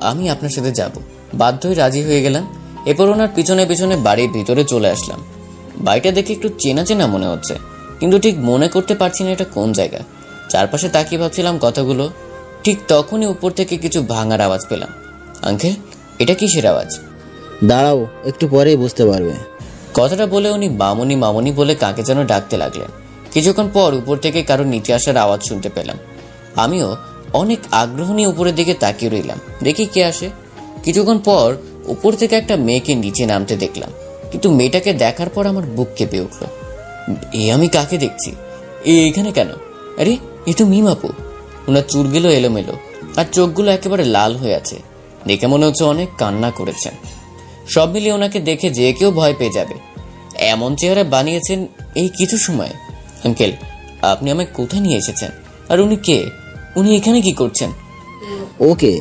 আমি আপনার সাথে যাব। বাধ্য হয়ে রাজি হয়ে গেলাম। এরপর ওনার পিছনে পিছনে বাড়ির ভিতরে চলে আসলাম। বাড়িটা দেখে একটু চেনা চেনা মনে হচ্ছে, কিন্তু ঠিক মনে করতে পারছি না এটা কোন জায়গা। চারপাশে তাকিয়ে ভাবছিলাম কথাগুলো। ঠিক তখনই উপর থেকে কিছু ভাঙার আওয়াজ পেলাম। আঙ্কেল, এটা কিসের আওয়াজ? দাঁড়াও, একটু পরেই বুঝতে পারবে। কথাটা বলে উনি মামুনি মামুনি বলে কাকে যেন ডাকতে লাগলেন। কিছুক্ষণ পর উপর থেকে কারো নিচে আসার আওয়াজ শুনতে পেলাম। আমিও অনেক আগ্রহ নিয়ে উপরের দিকে তাকিয়ে রইলাম, দেখি কে আসে। কিছুক্ষণ পর উপর থেকে একটা মেয়েকে নিচে নামতে দেখলাম। কিন্তু মেয়েটাকে দেখার পর আমার বুক কেঁপে উঠল। আমি কাকে দেখছি? এখানে কেন? আরে এ তো মিমাপু। ওনার চুলগুলো এলোমেলো আর চোখগুলো একেবারে লাল হয়ে আছে, দেখে মনে হচ্ছে অনেক কান্না করেছেন। সব মিলিয়ে ওনাকে দেখে যে কেউ ভয় পেয়ে যাবে এমন চেহারা বানিয়েছেন এই কিছু সময়। আঙ্কেল, আপনি আমায় কোথায় নিয়ে এসেছেন? আর উনি কে? উনি এখানে কি করছেন? ওকে,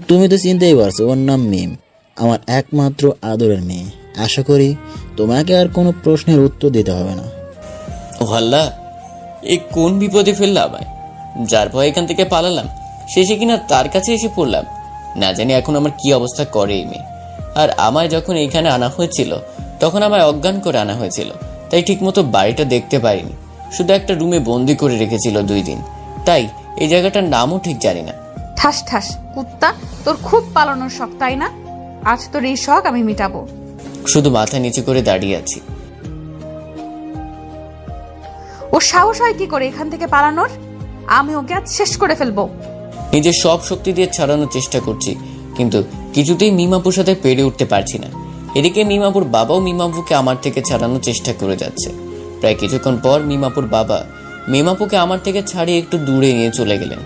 তুমি তো চিনতেই পারছো, ওর নাম মিম, আমার একমাত্র আদরের মেয়ে। আশা করি তোমাকে আর কোনো প্রশ্নের উত্তর দিতে হবে না। ও আল্লাহ, এ কোন বিপদে ফেললো আমায়? যার ভয় এখান থেকে পালালাম, শেষে কিনা তার কাছে এসে পড়লাম। না জানি এখন আমার কি অবস্থা করে এই মেয়ে। আর আমায় যখন এইখানে আনা হয়েছিল তখন আমায় অজ্ঞান করে আনা হয়েছিল, তাই ঠিকমতো বাড়িটা দেখতে পারিনি। শুধু একটা রুমে বন্দি করে রেখেছিল 2 দিন, তাই এই জায়গাটার নামও ঠিক জানি না। ঠাস ঠাস কুত্তা, তোর খুব পালানোর শখ তাই না? আজ তোর এই শখ আমি মিটাবো। শুধু মাথা নিচু করে দাঁড়িয়ে আছি। ও সাহস হয় কি করে এখান থেকে পালানোর? আমি ওকে আজ শেষ করে ফেলবো। নিজের সব শক্তি দিয়ে ছাড়ানোর চেষ্টা করছি, কিন্তু কিছুতেই মিমাপুর সাথে পেরে উঠতে পারছি না। এদিকে মিমাপুর বাবাও মিমাপুকে আমার থেকে ছাড়ানোর চেষ্টা করে যাচ্ছে। প্রায় কিছুক্ষণ পর মিমাপুর বাবা মিমাপুকে আমার থেকে ছাড়িয়ে একটু দূরে নিয়ে চলে গেলেন।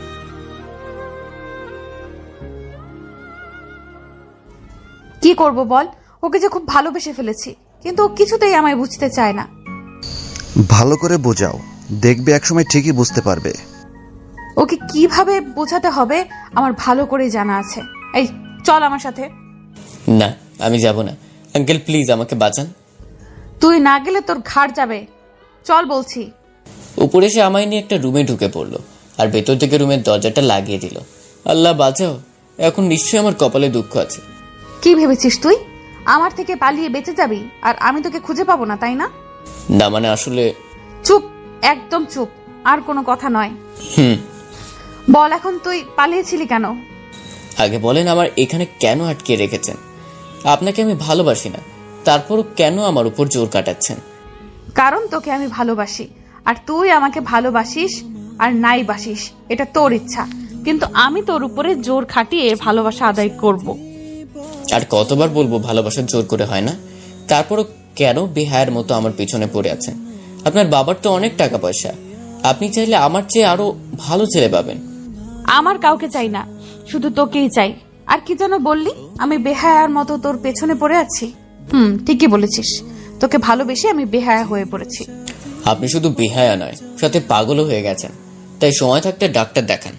কি করব বল? ওকে যে খুব ভালোবেসে ফেলেছি, কিন্তু ও কিছুতেই আমায় বুঝতে চায় না। ভালো করে বোঝাও, দেখবে একসময় ঠিকই বুঝতে পারবে। ওকে কিভাবে বোঝাতে হবে আমার ভালো করে জানা আছে। এই চল আমার সাথে। না, আমি যাব না। আঙ্কেল প্লিজ আমাকে বাঁচান। তুই না গেলে তোর ঘাড় যাবে। চল বলছি। উপরে এসে আমায় নিয়ে একটা রুমে ঢুকে পড়লো আর ভেতর থেকে রুমের দরজাটা লাগিয়ে দিল। আল্লাহ বাঁচাও, এখন নিশ্চয়ই আমার কপালে দুঃখ আছে। কি ভেবেছিস তুই আমার থেকে পালিয়ে বেঁচে যাবি আর আমি তোকে খুঁজে পাবো না, তাই না? না মানে আসলে। চুপ, একদম চুপ, আর কোনো কথা নয়। বল এখন তুই পালিয়েছিলি কেন? আগে বলেন আমার এখানে কেন আটকে রেখেছেন? আপনাকে আমি ভালোবাসি না, তারপরও কেন আমার উপর জোর কাটাচ্ছেন? কারণ তোকে আমি ভালোবাসি, আর তুই আমাকে ভালোবাসিস আর নাই বাসিস এটা তোর ইচ্ছা, কিন্তু আমি তোর উপরে জোর খাটিয়ে ভালোবাসা আদায় করব। আর কতবার বলবো ভালোবাসার জোর করে হয় না? তারপরও কেন বেহায়ের মতো আমার পিছনে পড়ে আছেন? আপনার বাবার তো অনেক টাকা পয়সা, আপনি চাইলে আমার চেয়ে আরো ভালো ছেলে পাবেন। আমার কাউকে চাই না, শুধু তোকেই চাই। আর কি যেন বললি, আমি বেহায়ার মতো তোর পেছনে পড়ে আছি? ঠিকই বলেছিস, তোকে ভালোবেসে আমি বেহায়া হয়ে পড়েছি। আপনি শুধু বেহায়া নয়, সাথে পাগলও হয়ে গেছেন, তাই সময় থাকতে ডাক্তার দেখান।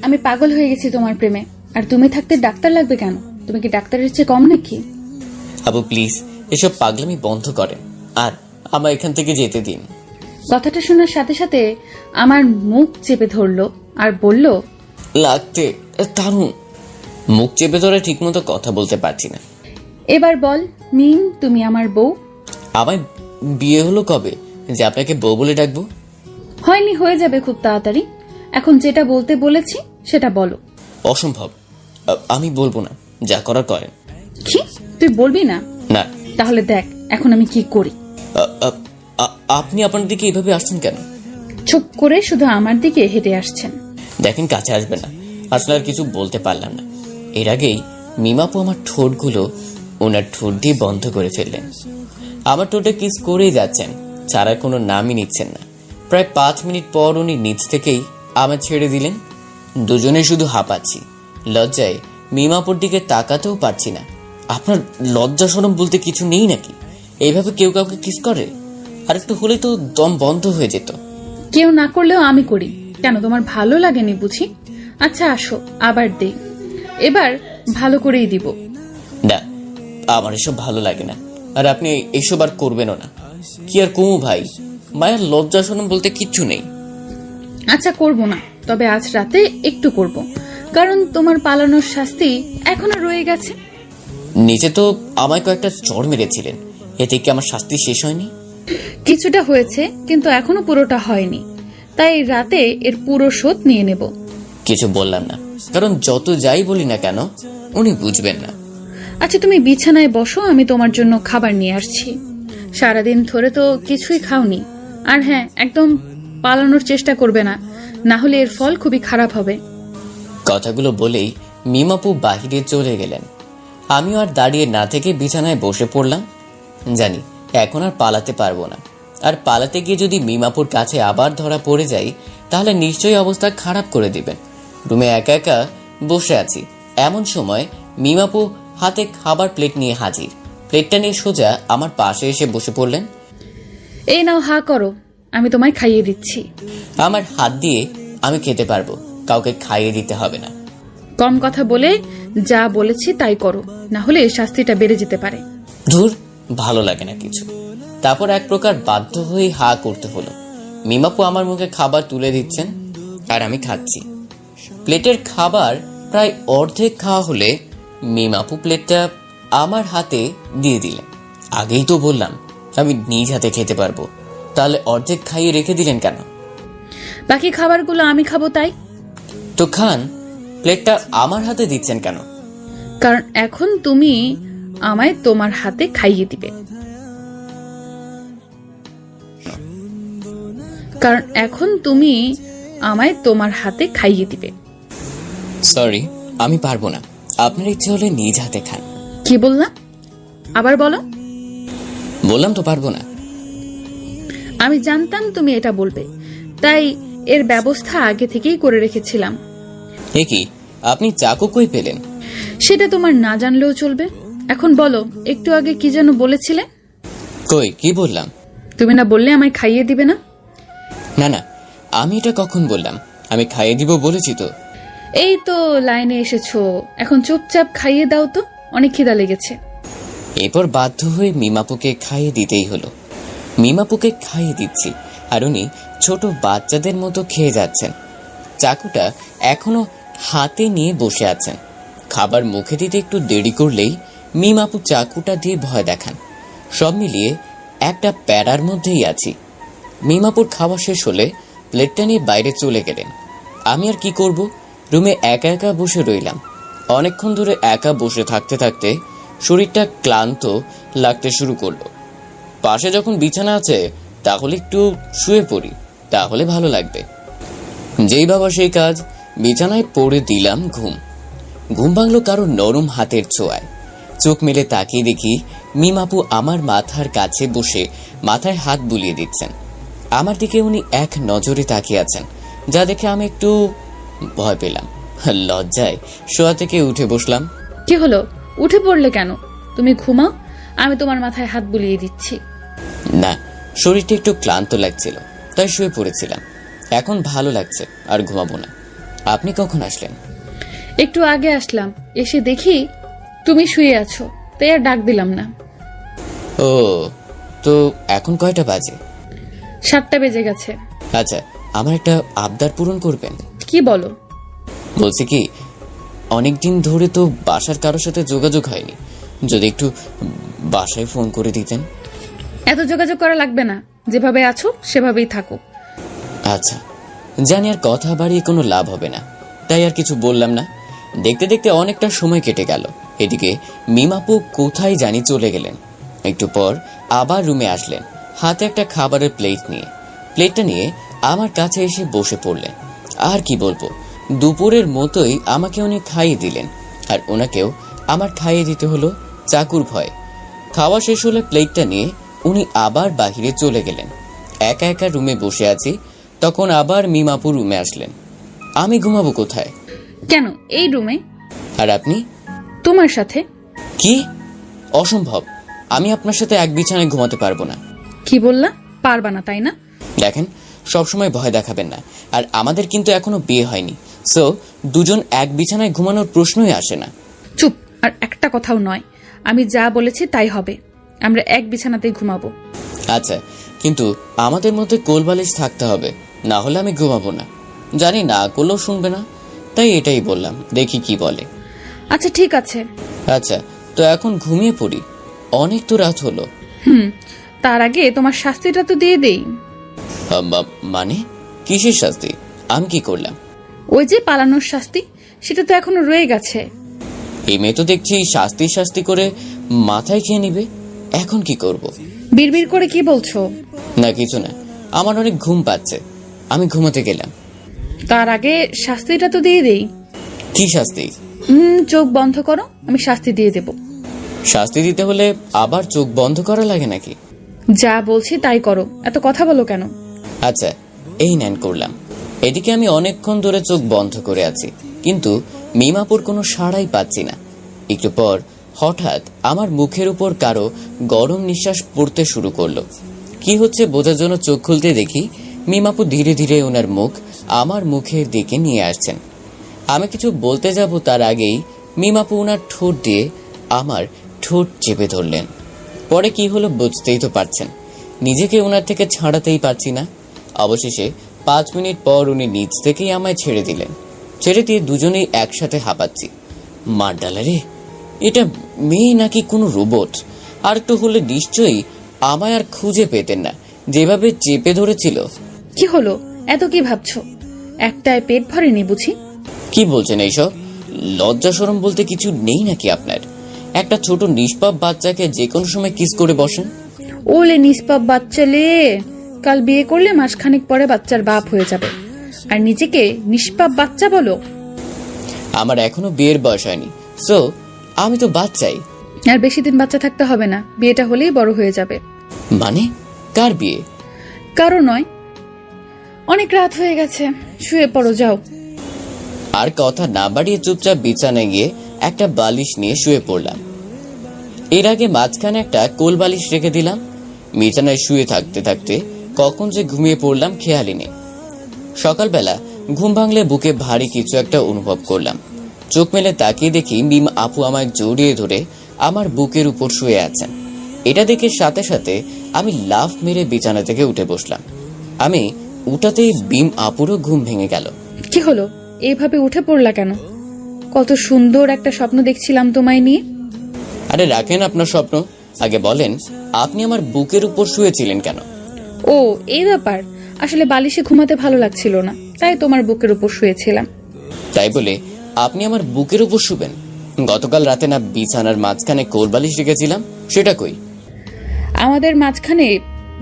আমি পাগল হয়ে গেছি তোমার প্রেমে, আর তুমি থাকতে ডাক্তার লাগবে কেন? তুমি কি ডাক্তারের চেয়ে কম নাকি? আবু প্লিজ এসব পাগলামি বন্ধ করেন আর আমার এখান থেকে যেতে দিন। কথাটা শোনার সাথে সাথে আমার মুখ চেপে ধরলো আর বলল, লাগতে দারুণ। মুখ চেপে ধরে ঠিক মতো কথা বলতে পারছি না। এবার বল মিম, তুমি আমার বউ? আমায় বিয়ে হলো কবে যে আপনাকে বউ বলে ডাকবো? হয়নি, হয়ে যাবে খুব তাড়াতাড়ি। এখন যেটা বলতে বলেছি সেটা বলো। অসম্ভব, আমি বলবো না, যা করার করেন। কি তুই বলবি না? না। তাহলে দেখ এখন আমি কি করি। আপনি আপনার দিকে এভাবে আসছেন কেন? চুপ করে শুধু আমার দিকে হেঁটে আসছেন। দেখেন কাছে আসবেন না, আসলে আর কিছু বলতে পারলাম না। এর আগেই মিমাপু আমার ঠোঁটগুলো ওনার ঠোঁট দিয়ে বন্ধ করে ফেললেন। আমার ঠোঁটে কিস করেই যাচ্ছেন, ছাড়ার কোনো নামই নিচ্ছেন না। প্রায় 5 মিনিট পর উনি নিচ থেকেই আমার ছেড়ে দিলেন। দুজনে শুধু হাঁপাচ্ছি, লজ্জায় মিমাপুর দিকে তাকাতেও পারছি না। আপনার লজ্জা শরম বলতে কিছু নেই নাকি? এইভাবে কেউ কাউকে কিস করে? আর একটু হলে তো দম বন্ধ হয়ে যেত। কেউ না করলেও আমি করি, কেন তোমার ভালো লাগেনি বুঝি? আচ্ছা আসো আবার দে, এবার ভালো করেই দিব। না, আমার এসব ভালো লাগে না, আর আপনি এসব আর করবেনও না। কি আর কুমু ভাই, মায়ের লজ্জা শরম বলতে কিচ্ছু নেই। আচ্ছা করব না, তবে আজ রাতে একটু করব, কারণ তোমার পালানোর শাস্তি এখনো রয়ে গেছে। নিচে তো আমায় কয়েকটা চড় মেরেছিলেন, এতে কি আমার শাস্তি শেষ হয়নি? কিছুটা হয়েছে, কিন্তু এখনো পুরোটা হয়নি, তাই রাতে এর পুরো শোধ নিয়ে নেব। কিছু বললাম না, কারণ যত যাই বলি না কেন উনি বুঝবেন না। আচ্ছা তুমি বিছানায় বসো, আমি তোমার জন্য খাবার নিয়ে আসছি। সারাদিন ধরে তো কিছুই খাওনি। আর হ্যাঁ, একদম পালানোর চেষ্টা করবে না, না হলে এর ফল খুবই খারাপ হবে। কথাগুলো বলেই মিমাপু বাহিরে চলে গেলেন। আমিও আর দাঁড়িয়ে না থেকে বিছানায় বসে পড়লাম। জানি এখন আর পালাতে পারবো না, আর পালাতে গিয়ে যদি মিমাপুর কাছে আবার ধরা পড়ে যাই তাহলে নিশ্চয়ই অবস্থা খারাপ করে দিবেন। রুমে একা একা বসে আছি, এমন সময় মিমাপু হাতে খাবার প্লেট নিয়ে হাজির। প্লেটটা নিয়ে সোজা আমার পাশে এসে বসে পড়লেন। এই নাও, হা করো, আমি তোমায় খাইয়ে দিচ্ছি। আমার হাত দিয়ে আমি খেতে পারবো, কাউকে খাইয়ে দিতে হবে না। কম কথা বলে যা বলেছি তাই করো, না হলে শাস্তিটা বেড়ে যেতে পারে। ধুর, ভালো লাগে না কিছু। তারপর এক প্রকার বাধ্য হয়ে হা করতে হলো। মিমাপু আমার মুখে খাবার তুলে দিচ্ছেন আর আমি খাচ্ছি। প্লেটের খাবার প্রায় অর্ধেক খাওয়া হলে মিমাপু প্লেটটা আমার হাতে দিয়ে দিলেন। আগেই তো বললাম আমি নিজ হাতে খেতে পারবো, তাহলে অর্ধেক খাইয়ে রেখে দিলেন কেন? বাকি খাবারগুলো আমি খাবো তাই। তো খান, প্লেটটা আমার হাতে দিচ্ছেন কেন? কারণ এখন তুমি আমায় তোমার হাতে খাইয়ে দিবে। কারণ এখন তুমি আমায় তোমার হাতে খাইয়ে দিবে। সরি, আমি পারবো না। আপনার ইচ্ছে হলে নিজ হাতে খান। কি বললাম? আবার বলো। বললাম তো পারবো না। আমি জানতাম তুমি এটা বলবে, তাই এর ব্যবস্থা আগে থেকেই করে রেখেছিলাম। এ কি, আপনি চাকু কই পেলেন? সেটা তোমার না জানলেও চলবে। এখন বলো, একটু আগে কি যেন বলেছিলে? কই, কি বললাম? তুমি না বললে আমায় খাইয়ে দিবে না? না না, আমি এটা কখন বললাম? আমি খাইয়ে দিব বলেছি তো। এই তো লাইনে এসেছো, এখন চুপচাপ খাইয়ে দাও তো, অনেক খিদা লেগেছে। এরপর বাধ্য হয়ে মিমাপুকে খাইয়ে দিতেই হলো। মিমাপুকে খাইয়ে দিচ্ছি আর উনি ছোট বাচ্চাদের মতো খেয়ে যাচ্ছেন। চাকুটা এখনো হাতে নিয়ে বসে আছেন। খাবার মুখে দিতে একটু দেরি করলেই মিমাপু চাকুটা দিয়ে ভয় দেখান। সব মিলিয়ে একটা প্যারার মধ্যেই আছি। মিমাপুর খাওয়া শেষ হলে প্লেটটা নিয়ে বাইরে চলে গেলেন। আমি আর কি করব, রুমে একা একা বসে রইলাম। অনেকক্ষণ ধরে একা বসে থাকতে থাকতে শরীরটা ক্লান্ত লাগতে শুরু করলো। পাশে যখন বিছানা আছে তাহলে একটু শুয়ে পড়ি, তাহলে ভালো লাগবে। যেই বাবা সেই কাজ, বিছানায় পড়ে দিলাম ঘুম। ঘুম ভাঙলো কারো নরম হাতের ছোঁয়ায়। চোখ মেলে তাকিয়ে দেখি মিমাপু আমার মাথার কাছে বসে মাথায় হাত বুলিয়ে দিচ্ছেন। আমার দিকে উনি এক নজরে তাকিয়ে আছেন, যা দেখে আমি একটু ভয় পেলাম। লজ্জায় শোয়া থেকে উঠে বসলাম। কি হলো, উঠে পড়লে কেন? তুমি ঘুমাও, আমি তোমার মাথায় হাত বুলিয়ে দিচ্ছি। না, শরীরটা একটু ক্লান্ত লাগছিল, তাই শুয়ে পড়েছিলাম। এখন ভালো লাগছে, আর ঘুমাবো না। আপনি কখন আসলেন? একটু আগে আসলাম, এসে দেখি তুমি শুয়ে আছো, তাই আর ডাক দিলাম না। ও, তো এখন কয়টা বাজে? 7টা বেজে গেছে। আচ্ছা, আমার একটা আবদার পূরণ করবেন? কি বলো? বলছি কি, অনেকদিন ধরে তো বাসার কারোর সাথে যোগাযোগ হয়নি, যদি একটু বাসায় ফোন করে দিতেন। এত যোগাযোগ করা লাগবে না, যেভাবে আছো সেভাবেই থাকো। আচ্ছা, জানি আর কথা বাড়িয়ে কোনো লাভ হবে না, তাই আর কিছু বললাম না। দেখতে দেখতে অনেকটা সময় কেটে গেল। এদিকে মিমাপু কোথায় জানি চলে গেলেন। একটু পর আবার রুমে আসলেন, হাতে একটা খাবারের প্লেট নিয়ে। প্লেটটা নিয়ে আমার কাছে এসে বসে পড়লেন। আর কি বলবো, দুপুরের মতোই আমাকে উনি খাইয়ে দিলেন, আর ওনাকেও আমার খাইয়ে দিতে হলো চাকুর ভয়। খাওয়া শেষ হলে প্লেটটা নিয়ে উনি আবার বাহিরে চলে গেলেন। একা একা রুমে বসে আছি, তখন আবার মিমাপু রুমে আসলেন। আমি ঘুমাবো কোথায়? কেন, এই রুমে। আর আপনি? তোমার সাথে। কি? অসম্ভব, আমি আপনার সাথে এক বিছানায় ঘুমাতে পারবো না। কি বললা? পারবা না তাই না? দেখেন, সবসময় ভয় দেখাবেন না, আর আমাদের কিন্তু এখনো বিয়ে হয়নি, সো দুজন এক বিছানায় ঘুমানোর প্রশ্নই আসে না। চুপ, আর একটা কথাও নয়। আমি যা বলেছি তাই হবে, আমরা এক বিছানাতেই ঘুমাবো। আচ্ছা, কিন্তু আমাদের মধ্যে কোলবালিশ থাকতে হবে, না হলে আমি ঘুমাবো না। জানি না করলেও শুনবে না, তাই এটাই বললাম, দেখি কি বলে। আচ্ছা ঠিক আছে। আচ্ছা, তো এখন ঘুমিয়ে পড়ি, অনেক তো রাত হলো। তার আগে তোমার শাস্তিটা তো দিয়ে দেই। মানে কিসের শাস্তি? আমি কি করলাম? ওই যে পালানোর শাস্তি, সেটা তো এখনো রয়ে গেছে। এই মেয়ে তো দেখছি শাস্তি শাস্তি করে মাথায় খেয়ে নিবে। এখন কি করব? বিড়বিড় করে কি বলছো? না কিছু না, আমার অনেক ঘুম পাচ্ছে, আমি ঘুমাতে গেলাম। তার আগে শাস্তিটা তো দিয়ে দেই। কি শাস্তি? চোখ বন্ধ করো, আমি শাস্তি দিয়ে দেব। শাস্তি দিতে হলে আবার চোখ বন্ধ করা লাগে নাকি? যা বলছি তাই করো, এত কথা বলো কেন? আচ্ছা, এই নেন করলাম। এদিকে আমি অনেকক্ষণ ধরে চোখ বন্ধ করে আছি, কিন্তু মিমাপুর কোনো সাড়াই পাচ্ছি না। একটু পর হঠাৎ আমার মুখের উপর কারো গরম নিঃশ্বাস পড়তে শুরু করলো। কি হচ্ছে বোঝার জন্য চোখ খুলতে দেখি মিমাপু ধীরে ধীরে ওনার মুখ আমার মুখের দিকে নিয়ে আসছেন। আমি কিছু বলতে যাব তার আগেই মিমাপু ওনার ঠোঁট দিয়ে আমার ঠোঁট চেপে ধরলেন। পরে কি হলো বুঝতেই তো পারছেন, নিজেকে ওনার থেকে ছাড়াতেই পারছি না। অবশেষে 5 মিনিট পর উনি নিজ থেকেই আমায় ছেড়ে দিলেন। ছেড়ে দিয়ে দুজনেই একসাথে হাঁপাচ্ছি। মার ডালারে, এটা মেয়ে নাকি কোনো রোবট? আর একটু হলে নিশ্চয়ই আমায় আর খুঁজে পেতেন না, যেভাবে চেপে ধরেছিল। কি হলো, এত কি ভাবছো? একটায় পেট ভরেনি বুঝি? কি বলছেন এইসব? লজ্জা শরম বলতে কিছু নেই নাকি আপনার? একটা ছোট নিষ্পাপ বাচ্চাকে যে কোনো সময় কিস করে বসেন। ওলে নিষ্পাপ বাচ্চালে, কাল বিয়ে করলে মাসখানেক পরে বাচ্চার বাপ হয়ে যাবে, আর নিজেকে নিষ্পাপ বাচ্চা বলো? আমার এখনো বিয়ের বয়স হয়নি, সো আমি তো বাচ্চাই। আর বেশি দিন বাচ্চা থাকতে হবে না, বিয়েটা হলেই বড় হয়ে যাবে। মানে কার বিয়ে? কারো নয়। অনেক রাত হয়ে গেছে, শুয়ে পড়ো যাও। আর কথা না বাড়িয়ে চুপচাপ বিছানায় গিয়ে একটা বালিশ নিয়ে শুয়ে পড়লাম। এর আগে মাঝখানে একটা কোল বালিশ রেখে দিলাম। বিছানায় শুয়ে থাকতে থাকতে কখন যে ঘুমিয়ে পড়লাম খেয়ালই নেই। সকালবেলা ঘুম ভাঙলে বুকে ভারী কিছু একটা অনুভব করলাম। চোখ মেলে তাকিয়ে দেখি মিম আপু আমায় জড়িয়ে ধরে আমার বুকের উপর শুয়ে আছেন। এটা দেখে সাথে সাথে আমি লাফ মেরে বিছানা থেকে উঠে বসলাম। আমি উঠাতেই বিম আপুরও ঘুম ভেঙে গেল। কি হলো, এইভাবে উঠে পড়লা কেন? কত সুন্দর একটা স্বপ্ন দেখছিলাম তোমায় নিয়ে। আরে রাখেন আপনার স্বপ্ন, আগে বলেন আপনি আমার বুকের উপর শুয়েছিলেন কেন? ও এই ব্যাপার, আসলে বালিশে ঘুমাতে ভালো লাগছিল না, তাই তোমার বুকের উপর শুয়েছিলাম। তাই বলে আপনি আমার বুকের উপর শুবেন? গতকাল রাতে না বিছানার মাঝখানে কোল বালিশ রেখেছিলাম, সেটা কই? আমাদের মাঝখানে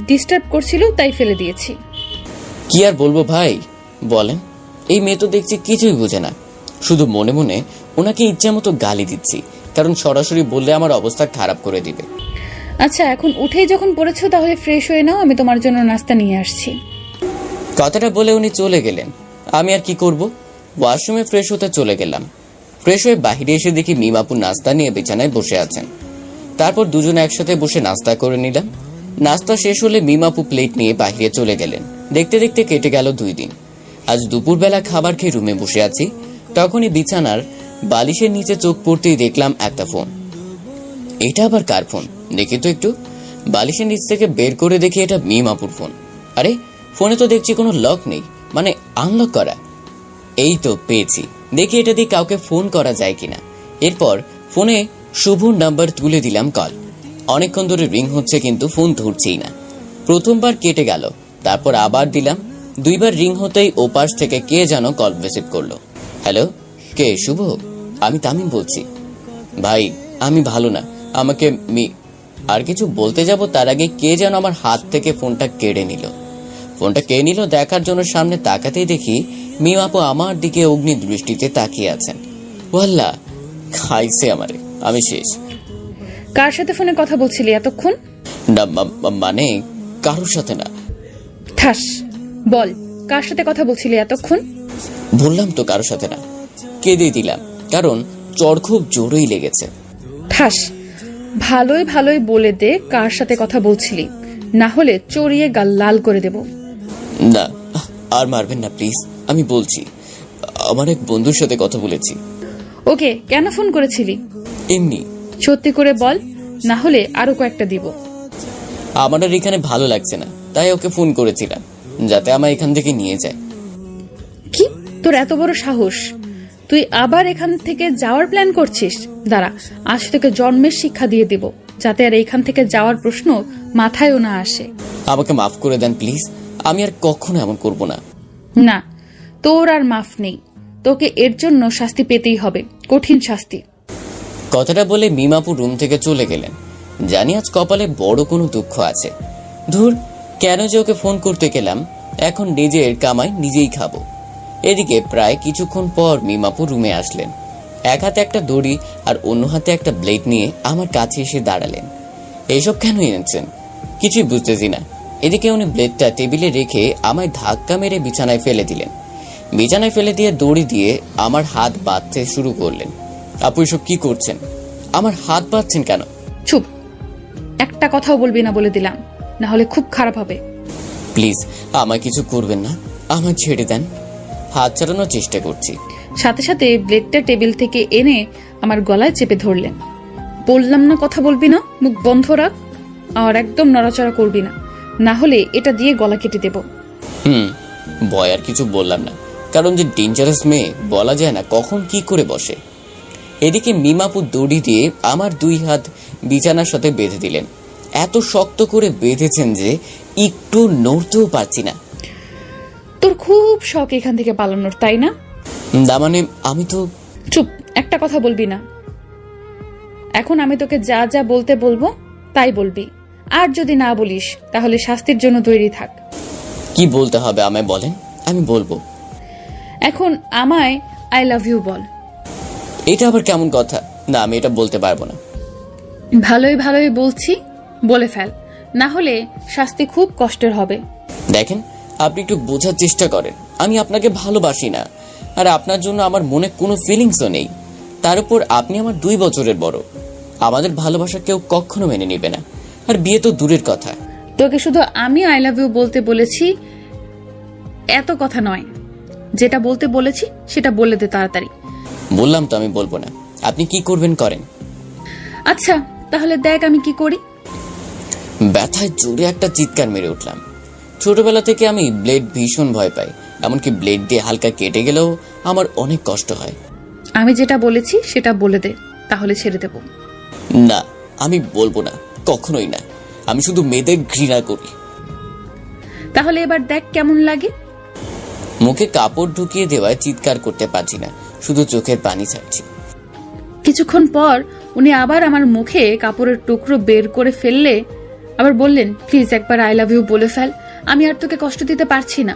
ডিস্টার্ব করছিল তাই ফেলে দিয়েছি। কি আর বলবো ভাই, বলেন। এই মেয়ে তো দেখছি কিছুই বোঝে না, শুধু মনে মনে ওনাকে ইচ্ছা মতো গালি দিচ্ছি, কারণ সরাসরি বললে আমার অবস্থা খারাপ করে দিবে। আচ্ছা, এখন উঠেই যখন পড়েছো তাহলে ফ্রেশ হয়ে নাও, আমি তোমার জন্য নাস্তা নিয়ে আসছি। কথাটা বলে উনি চলে গেলেন। আমি আর কি করব, ওয়াশরুমে ফ্রেশ হতে চলে গেলাম। ফ্রেশ হয়ে বাহিরে এসে দেখি মিমাপু নাস্তা নিয়ে বিছানায় বসে আছেন। তারপর দুজনে একসাথে বসে নাস্তা করে নিলাম। নাস্তা শেষ হলে মিমাপু প্লেট নিয়ে বাহিরে চলে গেলেন। দেখতে দেখতে কেটে গেল 2 দিন। আজ দুপুরবেলা খাবার খেয়ে রুমে বসে আছি, তখনই বিছানার বালিশের নিচে চোখ পড়তেই দেখলাম একটা ফোন। এটা আবার কার ফোন দেখি তো একটু। বালিশের নিচ থেকে বের করে দেখি এটা মিমাপুর ফোন। আরে ফোনে তো দেখছি কোনো লক নেই, মানে আনলক করা। এই তো পেয়েছি, দেখি এটা দিয়ে কাউকে ফোন করা যায় কিনা। এরপর ফোনে শুভর নাম্বার তুলে দিলাম কল। অনেকক্ষণ ধরে রিং হচ্ছে কিন্তু ফোন ধরছেই না। প্রথমবার কেটে গেল, তারপর আবার দিলাম। 2 বার রিং হতেই ওপাশ থেকে কে যেন কল রিসিভ করলো। হ্যালো, কে? শুভ, আমি তামিম বলছি। ভাই আমি ভালো না, আমাকে আর কিছু বলতে যাব তার আগে কে যেন আমার হাত থেকে ফোনটা কেড়ে নিল। ফোনটা কে নিল দেখার জন্য সামনে তাকাতেই দেখি মিমাপু আমার দিকে অগ্নি দৃষ্টিতে তাকিয়ে আছেন। ওয়াল্লাহ, খাইছে আমারে, আমি শেষ। কার সাথে ফোনে কথা বলছিলি এতক্ষণ? না মানে কারোর সাথে না। ঠাস, বল কার সাথে কথা বলছিলি এতক্ষণ? বললাম তো কারোর সাথে না, কেঁদে দিলাম, কারণ চড় খুব জোরেই লেগেছে। ঠাস, ভালোই ভালোই বলে দে কার সাথে কথা বলছিলি, না হলে চড়িয়ে গাল লাল করে দেব। না আর মারবেন না প্লিজ, আমি বলছি আমার এক বন্ধুর সাথে কথা বলেছি। ওকে, কেন ফোন করেছিলি? এমনি। সত্যি করে বল, না হলে আরো কয়েকটা দিব। আমার আর এখানে ভালো লাগছে না, তাই ওকে ফোন করেছিলাম যাতে আমার এখান থেকে নিয়ে যায়। কি তোর এত বড় সাহস, তুই আবার এখান থেকে যাওয়ার প্ল্যান করছিস? দাঁড়া, আজ থেকে জন্মের শিক্ষা দিয়ে দিব, যাতে আর এখান থেকে যাওয়ার প্রশ্ন মাথায়ও না আসে। আমাকে মাফ করে দেন প্লিজ, আমি আর কখনো এমন করব না। না, তোর আর মাফ নেই, তোকে এর জন্য শাস্তি পেতেই হবে, কঠিন শাস্তি। কথাটা বলে মিমাপু রুম থেকে চলে গেলেন। জানি আজ কপালে বড় কোনো দুঃখ আছে। ধুর, কেন যে ওকে ফোন করতে গেলাম, এখন নিজের কামাই নিজেই খাবো। এদিকে প্রায় কিছুক্ষণ পর মিমাপু রুমে আসলেন। এক হাতে একটা দড়ি আর অন্য হাতে একটা ব্লেড নিয়ে আমার কাছে এসে দাঁড়ালেন। এইসব কেন এনেছেন কিছুই বুঝতেছি না। এদিকে উনি ব্লেডটা টেবিলে রেখে আমায় ধাক্কা মেরে বিছানায় ফেলে দিলেন। বিছানায় ফেলে দিয়ে দড়ি দিয়ে আমার হাত বাঁধতে শুরু করলেন। আপু এসব কি করছেন? আমার হাত বাঁধছেন কেন? চুপ, একটা কথাও বলবি না বলে দিলাম, না হলে খুব খারাপ হবে। প্লিজ আমায় কিছু করবেন না, আমায় ছেড়ে দেন। হাত ছাড়ানোর চেষ্টা করছি। সাথে সাথে ব্লেডটা টেবিল থেকে এনে আমার গলায় চেপে ধরলেন। বললাম না কথা বলবি না, মুখ বন্ধ রাখ আর একদম নড়াচড়া করবি না, না হলে এটা দিয়ে গলা কেটে দেব। ভয় আর কিছু বললাম না, কারণ যে ডেঞ্জারাস মেয়ে বলা যায় না কখন কি করে বসে। এদিকে মিমাপু দড়ি দিয়ে আমার 2 হাত বিছানার সাথে বেঁধে দিলেন। এত শক্ত করে বেঁধেছেন যে একটু নড়তেও পারছি না। তোর খুব শখ এখান থেকে পালানোর, তাই না? না মানে আমি তো। চুপ, একটা কথা বলবি না। এখন আমি তোকে যা যা বলতে বলবো তাই বলবি, আর যদি না বলিস তাহলে শাস্তির জন্য তৈরি থাক। কি বলতে হবে আমায় বলেন, আমি বলবো। এখন আমায় আই লাভ ইউ বল। এটা আবার কেমন কথা? না আমি এটা বলতে পারবো না। ভালোই ভালোই বলছি, বলে ফেল, না হলে শাস্তি খুব কষ্টের হবে। দেখেন আপনি একটু বোঝার চেষ্টা করেন, আমি আপনাকে ভালোবাসি না, আর আপনার জন্য আমার মনে কোনো ফিলিংসও নেই। তার উপর আপনি আমার 2 বছরের বড়। আমাদের ভালোবাসা কেউ কখনো মেনে নেবে না, আর বিয়ে তো দূরের কথা। তোকে শুধু আমি আই লাভ ইউ বলতে বলেছি, এত কথা নয়। যেটা বলতে বলেছি সেটা বলে দে তাড়াতাড়ি। বললাম তো আমি বলবো না, আপনি কি করবেন করেন। আচ্ছা তাহলে দেখ আমি কি করি। ব্যথায় জোরে একটা চিৎকার মেরে উঠলাম। ছোটবেলা থেকে আমি ব্লেড ভীষণ ভয় পাই, এমনকি ব্লেড দিয়ে হালকা কেটে গেলেও আমার অনেক কষ্ট হয়। আমি যেটা বলেছি সেটা বলে দে, তাহলে ছেড়ে দেব। না আমি বলবো না, কখনোই না। আমি শুধু মেয়েদের ঘৃণা করি। তাহলে এবার দেখ কেমন লাগে। মুখে কাপড় ঢুকিয়ে দেওয়ায় চিৎকার করতে পারছি না, শুধু চোখের পানি ছাড়ছি। কিছুক্ষণ পর উনি আবার আমার মুখে কাপড়ের টুকরো বের করে ফেললে আবার বললেন, প্লিজ একবার আই লাভ ইউ বলে ফেল, আমি আর তোকে কষ্ট দিতে পারছি না।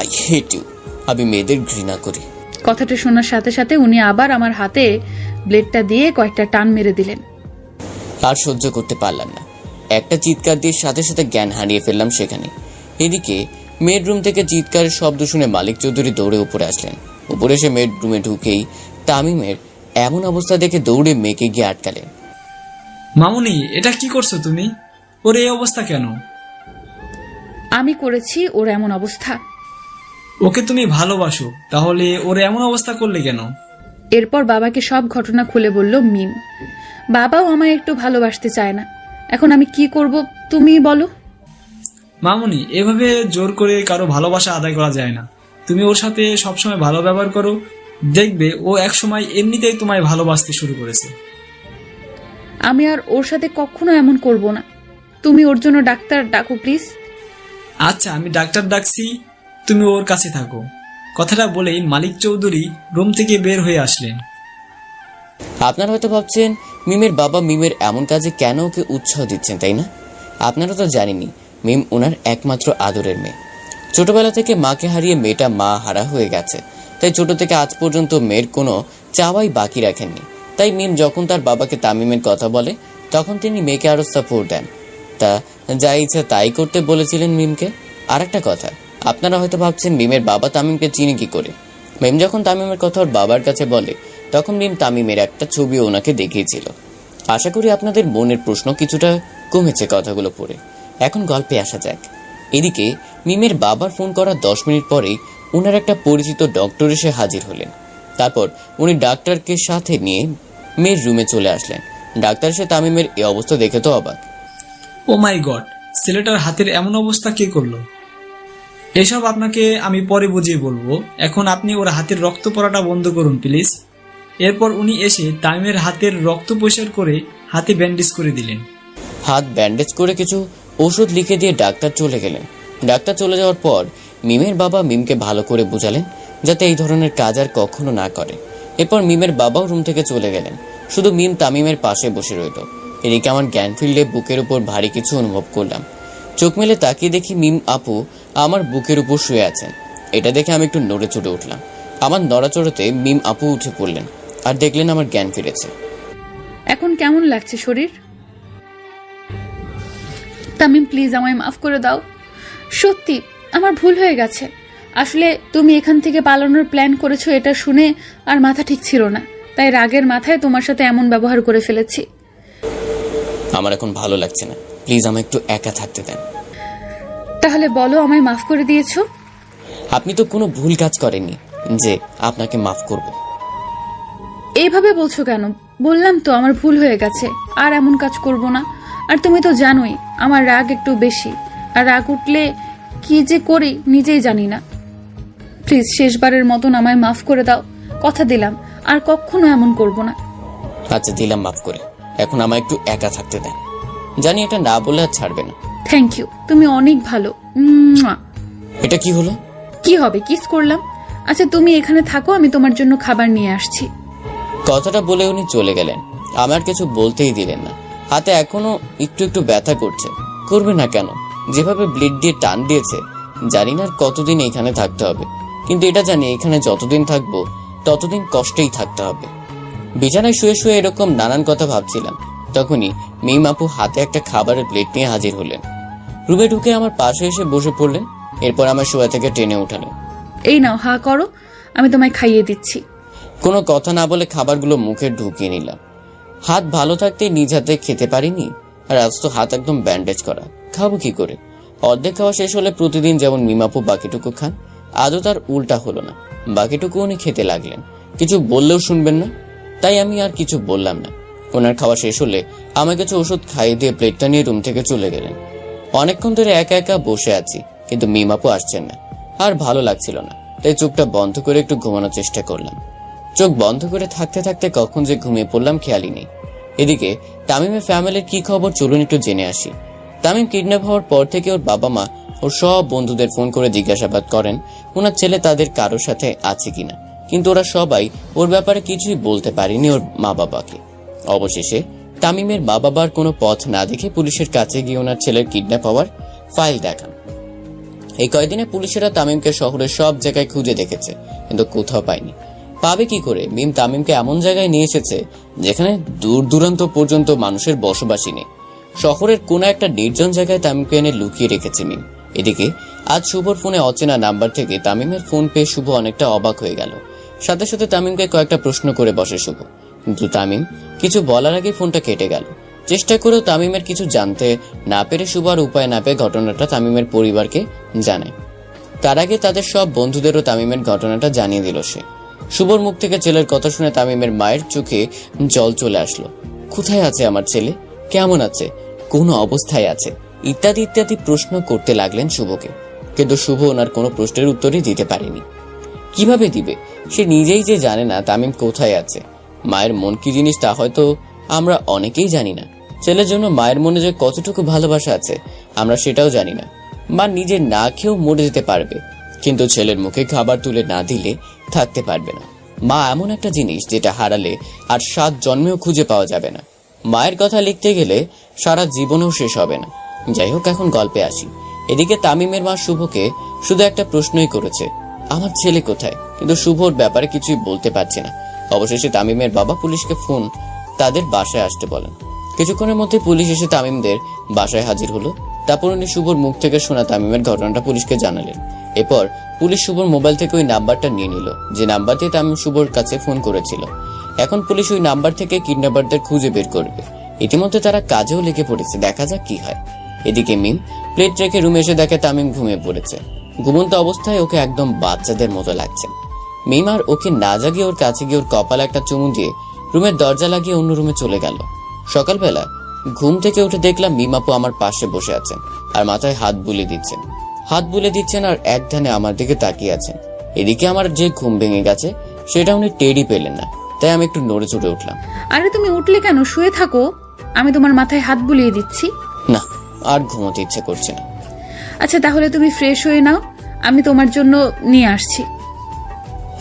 আই হেট ইউ, আমি মেয়েদের ঘৃণা করি। কথাটা শোনার সাথে সাথে উনি আবার আমার হাতে ব্লেডটা দিয়ে কয়েকটা টান মেরে দিলেন। আর সহ্য করতে পারলাম না, একটা চিৎকার দিয়ে সাথে সাথে জ্ঞান হারিয়ে ফেললাম সেখানে। এদিকে মেয়ের রুম থেকে চিৎকারের শব্দ শুনে মালিক চৌধুরী দৌড়ে উপরে আসলেন। উপরে এসে মেয়ের রুমে ঢুকেই তামিমের এমন অবস্থা দেখে দৌড়ে মেয়েকে গিয়ে আটকালেন। মামুনি, এটা কি করছো তুমি? ওর এই অবস্থা কেন? আমি করেছি ওর এমন অবস্থা। ওকে তুমি ভালোবাসো, তাহলে ওর এমন অবস্থা করলে কেন? এরপর বাবাকে সব ঘটনা খুলে বলল মিম। বাবাও আমায় একটু ভালোবাসতে চায় না, এখন আমি কি করব তুমি বলো। মামুনি, এভাবে জোর করে কারো ভালোবাসা আদায় করা যায় না। তুমি ওর সাথে সবসময় ভালো ব্যবহার করো, দেখবে ও একসময় এমনিতেই তোমায় ভালোবাসতে শুরু করেছে। আমি আর ওর সাথে কখনো এমন করব না, তুমি ওর জন্য ডাক্তার ডাকো প্লিজ। আচ্ছা আমি ডাক্তার ডাকছি, তুমি ওর কাছে থাকো। কথাটা বলেই মালিক চৌধুরী রুম থেকে বের হয়ে আসলেন। আপনারা হয়তো ভাবছেন মিমের বাবা মিমের এমন কাজে কেন ওকে উৎসাহ দিচ্ছেন, তাই না? আপনারা তো জানেনই মিম ওনার একমাত্র আদরের মেয়ে। ছোটবেলা থেকে মাকে হারিয়ে মেয়েটা মা হারা হয়ে গেছে, তাই ছোট থেকে আজ পর্যন্ত মেয়ের কোনো চাওয়াই বাকি রাখেননি। তাই মিম যখন তার বাবাকে তামিমের কথা বলে তখন তিনি মেয়েকে আরো সাপোর্ট দেন। তা যা ইচ্ছা তাই করতে বলেছিলেন মিমকে। আর একটা কথা, আপনারা হয়তো ভাবছেন মিমের বাবা তামিমকে চিনি কি করে। মিম যখন তামিমের কথা ওর বাবার কাছে বলে তখন মিম তামিমের একটা ছবি ওনাকে দেখিয়েছিল। আশা করি আপনাদের মনের প্রশ্ন কিছুটা কমেছে কথাগুলো পড়ে। এখন গল্পে আসা যাক। এদিকে মিমের বাবার ফোন করার 10 মিনিট পরেই ওনার একটা পরিচিত ডক্টর এসে হাজির হলেন। তারপর উনি ডাক্তারকে সাথে নিয়ে মেয়ের রুমে চলে আসলেন। ডাক্তার এসে তামিমের এই অবস্থা দেখে তো অবাক। ও মাই গড, ছেলেটার হাতের এমন অবস্থা কে করলো? এসব আপনাকে আমি পরে বুঝিয়ে বলবো, এখন আপনি ওর হাতের রক্ত পড়াটা বন্ধ করুন প্লিজ। এরপর উনি এসে তামিমের হাতের রক্ত পরিষ্কার করে হাতে ব্যান্ডেজ করে দিলেন। হাত ব্যান্ডেজ করে কিছু ওষুধ লিখে দিয়ে ডাক্তার চলে গেলেন। ডাক্তার চলে যাওয়ার পর মিমের বাবা মিমকে ভালো করে বুঝালেন যাতে এই ধরনের কাজ আর কখনো না করে। এরপর মিমের বাবাও রুম থেকে চলে গেলেন, শুধু মিম তামিমের পাশে বসে রইল। এদিকে আমার জ্ঞান ফিরলে বুকের উপর ভারী কিছু অনুভব করলাম। চোখ মেলে তাকিয়ে দেখি মিম আপু আমার বুকের উপর শুয়ে আছেন। এটা দেখে আমি একটু নড়ে চড়ে উঠলাম। আমার নড়াচড়াতে মিম আপু উঠে পড়লেন। আর দেখলেন আমার জ্ঞান ফিরেছে। এখন কেমন লাগছে শরীর? তামিম প্লিজ আমায় মাফ করে দাও। সত্যি আমার ভুল হয়ে গেছে। আসলে তুমি এখান থেকে পালানোর প্ল্যান করেছো এটা শুনে আর মাথা ঠিক ছিল না, তাই রাগের মাথায় তোমার সাথে এমন ব্যবহার করে ফেলেছি। আমার এখন ভালো লাগছে না, প্লিজ আমায় একটু একা থাকতে দেন। তাহলে বলো আমায় মাফ করে দিয়েছো? আপনি তো কোনো ভুল কাজ করেননি যে আপনাকে মাফ করব। এইভাবে বলছো কেন? বললাম তো আমার ভুল হয়ে গেছে, আর এমন কাজ করব না। আর তুমি তো জানোই আমার রাগ একটু বেশি, আর রাগ উঠলে কি যে করি নিজেই জানি না। প্লিজ শেষবারের মতন আমায় মাফ করে দাও, কথা দিলাম আর কখনো এমন করব না। আচ্ছা দিলাম মাফ করে, এখন আমায় একটু একা থাকতে দেন। জানি এটা না বলে আর ছাড়বে না। থ্যাংক ইউ, তুমি অনেক ভালো। এটা কি হলো? কি হবে, কিস করলাম। আচ্ছা তুমি এখানে থাকো, আমি তোমার জন্য খাবার নিয়ে আসছি। কথাটা বলে উনি চলে গেলেন। আমার কিছু বলতেই দিলেন না। হাতে এখনো একটু একটু ব্যথা করছে। করবে না কেন? যেভাবে ব্লেড দিয়ে টান দিয়েছে, জানি না আর কতদিন এখানে থাকতে হবে, কিন্তু এটা জানি এখানে যতদিন থাকবো ততদিন কষ্টেই থাকতে হবে। বিছানায় শুয়ে শুয়ে এরকম নানান কথা ভাবছিলাম, তখনই মিম আপু হাতে একটা খাবারের প্লেট নিয়ে হাজির হলেন। রুমে ঢুকে আমার পাশে এসে বসে পড়লেন, এরপর আমার শোয়া থেকে টেনে উঠালেন। এই নাও হা করো, আমি তোমায় খাইয়ে দিচ্ছি। কোনো কথা না বলে খাবারগুলো মুখে ঢুকিয়ে নিলাম। হাত ভালো থাকতেই নিজ হাতে খেতে পারিনি, আর আজ তো হাত একদম ব্যান্ডেজ করা, খাবো কি করে? অর্ধেক খাওয়া শেষ হলে প্রতিদিন যেমন মিমাপু বাকিটুকু খান, আজও তার উল্টা হলো না, বাকিটুকু উনি খেতে লাগলেন। কিছু বললেও শুনবেন না, তাই আমি আর কিছু বললাম না। ওনার খাওয়া শেষ হলে আমাকে কিছু ওষুধ খাইয়ে দিয়ে প্লেটটা নিয়ে রুম থেকে চলে গেলেন। অনেকক্ষণ ধরে একা একা বসে আছি, কিন্তু মিমাপু আসছেন না। আর ভালো লাগছিল না, তাই চোখটা বন্ধ করে একটু ঘুমানোর চেষ্টা করলাম। চোখ বন্ধ করে থাকতে থাকতে কখন যে ঘুমিয়ে পড়লাম খেয়ালই নেই। এদিকে তামিমের ফ্যামিলির কি খবর চলুন একটু জেনে আসি। তামিম কিডন্যাপ হওয়ার পর থেকে ওর বাবা মা ওর সব বন্ধুদের ফোন করে জিজ্ঞাসাবাদ করেন ওনার ছেলে তাদের কারোর সাথে আছে কিনা, কিন্তু ওরা সবাই ওর ব্যাপারে কিছুই বলতে পারেনি ওর মা বাবাকে। অবশেষে তামিমের মা বাবার কোনো পথ না দেখে পুলিশের কাছে গিয়ে ওনার ছেলের কিডন্যাপ হওয়ার ফাইল দেখান। এই কয়েকদিনে পুলিশেরা তামিমকে শহরের সব জায়গায় খুঁজে দেখেছে, কিন্তু কোথাও পায়নি। পাবে কি করে? মিম তামিমকে এমন জায়গায় নিয়ে এসেছে যেখানে দূর দূরান্ত পর্যন্ত মানুষের বসবাসী নেই। শহরের কোন একটা নির্জন জায়গায় তামিমকে এনে লুকিয়ে রেখেছে মিম। এদিকে আজ শুভর ফোনে অচেনা নাম্বার থেকে তামিমের ফোন পেয়ে শুভ অনেকটা অবাক হয়ে গেল। সাথে সাথে তামিমকে কয়েকটা প্রশ্ন করে বসে শুভ, কিন্তু তামিম কিছু বলার আগে ফোনটা কেটে গেল। চেষ্টা করেও তামিমের কিছু জানতে না পেরে শুভ আর উপায় না পেয়ে ঘটনাটা তামিমের পরিবারকে জানায়। তার আগে তাদের সব বন্ধুদেরও তামিমের ঘটনাটা জানিয়ে দিল সে। শুভর মুখ থেকে ছেলের কথা শুনে তামিমের মায়ের চোখে জল চলে আসলো। কোথায় আছে আমার ছেলে, কেমন আছে, কোন অবস্থায় আছে, ইত্যাদি ইত্যাদি প্রশ্ন করতে লাগলেন শুভকে। কিন্তু শুভ ওনার কোনো প্রশ্নের উত্তরই দিতে পারেনি। কিভাবে দিবে? সে নিজেই যে জানে না তামিম কোথায় আছে। মায়ের মন কি জিনিস তা হয়তো আমরা অনেকেই জানি না। ছেলের জন্য মায়ের মনে যে কতটুকু ভালোবাসা আছে আমরা সেটাও জানি না। মা নিজে না খেয়েও মরে যেতে পারবে, কিন্তু ছেলের মুখে খাবার তুলে না দিলে থাকতে পারবে না। মা এমন একটা জিনিস যেটা হারালে আর 7 জন্মেও খুঁজে পাওয়া যাবে না। মায়ের কথা লিখতে গেলে সারা জীবনেও শেষ হবে না। যাই হোক, এখন গল্পে আসি। এদিকে তামিমের মা শুভকে শুধু একটা প্রশ্নই করেছে, আমার ছেলে কোথায়? কিন্তু শুভর ব্যাপারে কিছুই বলতে পারছে না। অবশেষে তামিমের বাবা পুলিশকে ফোন তাদের বাসায় আসতে বলেন। কিছুক্ষণের মধ্যে পুলিশ এসে তামিমদের বাসায় হাজির হলো। তারপর উনি শুভর মুখ থেকে শোনা তামিমের ঘটনাটা পুলিশকে জানালেন। এরপর পুলিশ শুভর মোবাইল থেকে ওই নাম্বারটা নিয়ে নিল যে নাম্বার দিয়ে তামিম শুভর কাছে ফোন করেছিল। এখন পুলিশ ওই নাম্বার থেকে কিডন্যাপারদের খুঁজে বের করবে। ইতিমধ্যে তারা কাজেও লেগে পড়েছে, দেখা যাক কি হয়। এদিকে মিম প্লেট রেখে রুমে এসে দেখে তামিম ঘুমিয়ে পড়েছে। ঘুমন্ত অবস্থায় ওকে একদম বাচ্চাদের মতো লাগছে। মিম আর ওকে না জাগিয়ে ওর কাছে গিয়ে ওর কপালে একটা চুমু দিয়ে রুমের দরজা লাগিয়ে অন্য রুমে চলে গেল। সকালবেলা ঘুম থেকে উঠে দেখলাম মিম আপু আমার পাশে বসে আছেন আর মাথায় হাত বুলিয়ে দিচ্ছেন আর এক ধ্যানে আমার দিকে তাকিয়ে আছেন। এদিকে আমার যে ঘুম ভেঙে গেছে সেটা উনি টেরই পেলেন না, তাই আমি একটু নড়ে চড়ে উঠলাম। আরে তুমি উঠলে কেন? শুয়ে থাকো, আমি তোমার মাথায় হাত বুলিয়ে দিচ্ছি। না, আর ঘুমোতে ইচ্ছে করছে না। আচ্ছা তাহলে তুমি ফ্রেশ হয়ে নাও, আমি তোমার জন্য নিয়ে আসছি।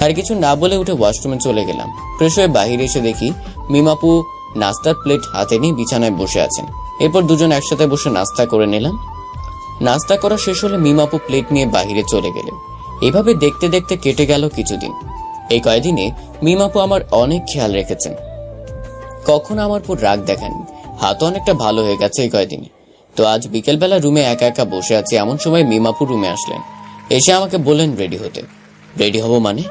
আর কিছু না বলে উঠে ওয়াশরুমে চলে গেলাম। ফ্রেশ হয়ে বাহিরে এসে দেখি মিমাপু নাস্তার প্লেট হাতে নিয়ে বিছানায় বসে আছেন। এরপর দুজন একসাথে বসে নাস্তা করে নিলাম। নাস্তা করা শেষ হলে মিমাপু প্লেট নিয়ে বাহিরে চলে গেলেন। এভাবে দেখতে দেখতে কেটে গেল কিছুদিন। এই কয়দিনে মিমাপু আমার অনেক খেয়াল রেখেছেন, কখনো আমার উপর রাগ দেখেননি। হাতও অনেকটা ভালো হয়ে গেছে এই কয়দিনে। তো আজ বিকেলবেলা রুমে একা একা বসে আছি, এমন সময় মিমাপু রুমে আসলেন। এসে আমাকে বললেন রেডি হতে। রেডি হব মানে?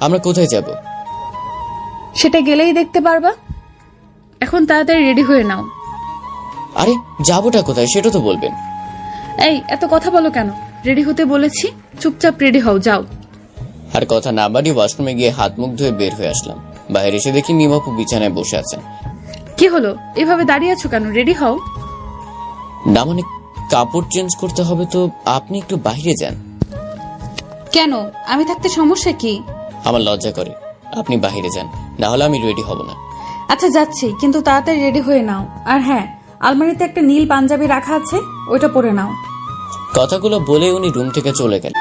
আমরা কোথায় যাব? সেটা গেলেই দেখতে পারবা। এখন তাড়াতাড়ি রেডি হয়ে নাও। আরে যাবোটা কোথায় সেটা তো বলবেন। এই এত কথা বলো কেন? রেডি হতে বলেছি, চুপচাপ রেডি হও, যাও। আর কথা না বাড়ি ওয়াশরুমে গিয়ে হাত মুখ ধুয়ে বের হয়ে আসলাম। বাইরে এসে দেখি মিমাপু বিছানায় বসে আছেন। কি হলো, এভাবে দাঁড়িয়ে আছো কেন? রেডি হও। না মানে কাপড় চেঞ্জ করতে হবে তো, আপনি একটু বাইরে যান। কেন? আমি থাকতে সমস্যা কি? আমার লজ্জা করে, আপনি বাইরে যান, না হলে আমি রেডি হব না। আচ্ছা যাচ্ছি, কিন্তু তাড়াতাড়ি রেডি হয়ে নাও। আর হ্যাঁ, আলমারিতে একটা নীল পাঞ্জাবি রাখা আছে, ওইটা পরে নাও। কথাগুলো বলে উনি রুম থেকে চলে গেলেন।